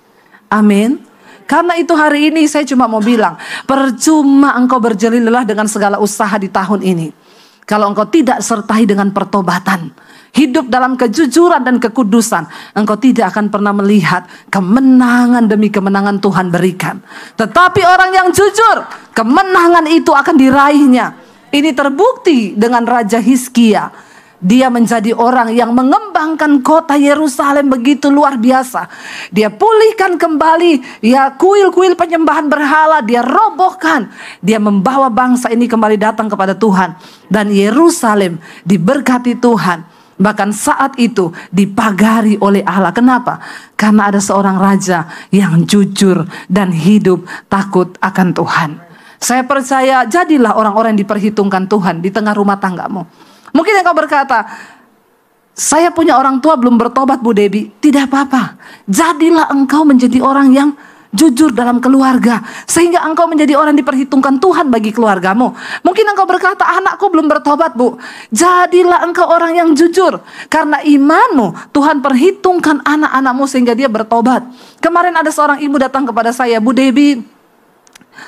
Amin. Karena itu hari ini saya cuma mau bilang, percuma engkau berjeli lelah dengan segala usaha di tahun ini, kalau engkau tidak sertai dengan pertobatan. hidup dalam kejujuran dan kekudusan, engkau tidak akan pernah melihat kemenangan demi kemenangan Tuhan berikan. Tetapi orang yang jujur, kemenangan itu akan diraihnya. Ini terbukti dengan Raja Hizkia. Dia menjadi orang yang mengembangkan kota Yerusalem begitu luar biasa. Dia pulihkan kembali ya kuil-kuil penyembahan berhala, dia robohkan. Dia membawa bangsa ini kembali datang kepada Tuhan. Dan Yerusalem diberkati Tuhan. Bahkan saat itu dipagari oleh Allah. Kenapa? Karena ada seorang raja yang jujur dan hidup takut akan Tuhan. Saya percaya jadilah orang-orang yang diperhitungkan Tuhan di tengah rumah tanggamu. Mungkin engkau berkata, saya punya orang tua belum bertobat Bu Debbie. Tidak apa-apa. Jadilah engkau menjadi orang yang jujur dalam keluarga, sehingga engkau menjadi orang yang diperhitungkan Tuhan bagi keluargamu. Mungkin engkau berkata, anakku belum bertobat Bu. Jadilah engkau orang yang jujur. Karena imanmu, Tuhan perhitungkan anak-anakmu sehingga dia bertobat. Kemarin ada seorang ibu datang kepada saya, Bu Debbie,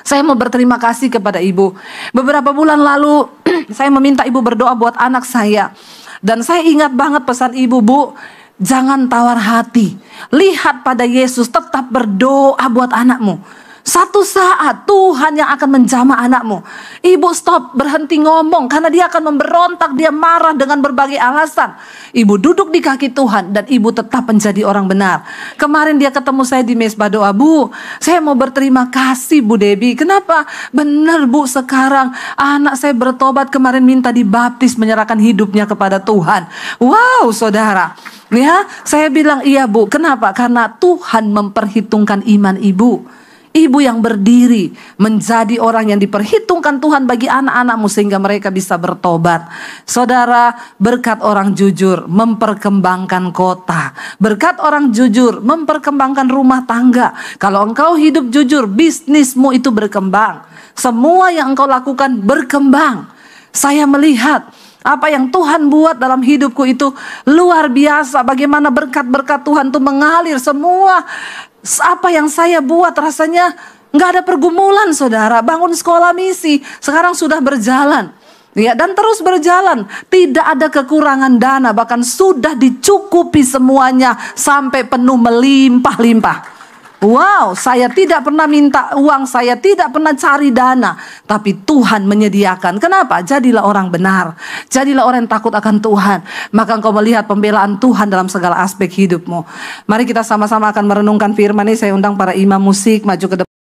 saya mau berterima kasih kepada ibu. Beberapa bulan lalu saya meminta ibu berdoa buat anak saya. Dan saya ingat banget pesan ibu, Bu, jangan tawar hati. Lihat pada Yesus, tetap berdoa buat anakmu. Satu saat Tuhan yang akan menjamah anakmu. Ibu stop, berhenti ngomong karena dia akan memberontak, dia marah dengan berbagai alasan. Ibu duduk di kaki Tuhan dan ibu tetap menjadi orang benar. Kemarin dia ketemu saya di mesbah doa, Bu, saya mau berterima kasih Bu Debbie. Kenapa? Benar Bu, sekarang anak saya bertobat, kemarin minta dibaptis, menyerahkan hidupnya kepada Tuhan. Wow, saudara. Ya, saya bilang iya Bu. Kenapa? Karena Tuhan memperhitungkan iman ibu. Ibu yang berdiri menjadi orang yang diperhitungkan Tuhan bagi anak-anakmu sehingga mereka bisa bertobat. Saudara, berkat orang jujur memperkembangkan kota. Berkat orang jujur memperkembangkan rumah tangga. Kalau engkau hidup jujur, bisnismu itu berkembang. Semua yang engkau lakukan berkembang. Saya melihat apa yang Tuhan buat dalam hidupku itu luar biasa. Bagaimana berkat-berkat Tuhan itu mengalir. Semua apa yang saya buat rasanya nggak ada pergumulan, saudara. Bangun sekolah misi sekarang sudah berjalan, ya, dan terus berjalan. Tidak ada kekurangan dana, bahkan sudah dicukupi semuanya sampai penuh, melimpah-limpah. Wow, saya tidak pernah minta uang, saya tidak pernah cari dana, tapi Tuhan menyediakan. Kenapa? Jadilah orang benar, jadilah orang yang takut akan Tuhan. Maka engkau melihat pembelaan Tuhan dalam segala aspek hidupmu. Mari kita sama-sama akan merenungkan firman ini. Saya undang para imam musik maju ke depan.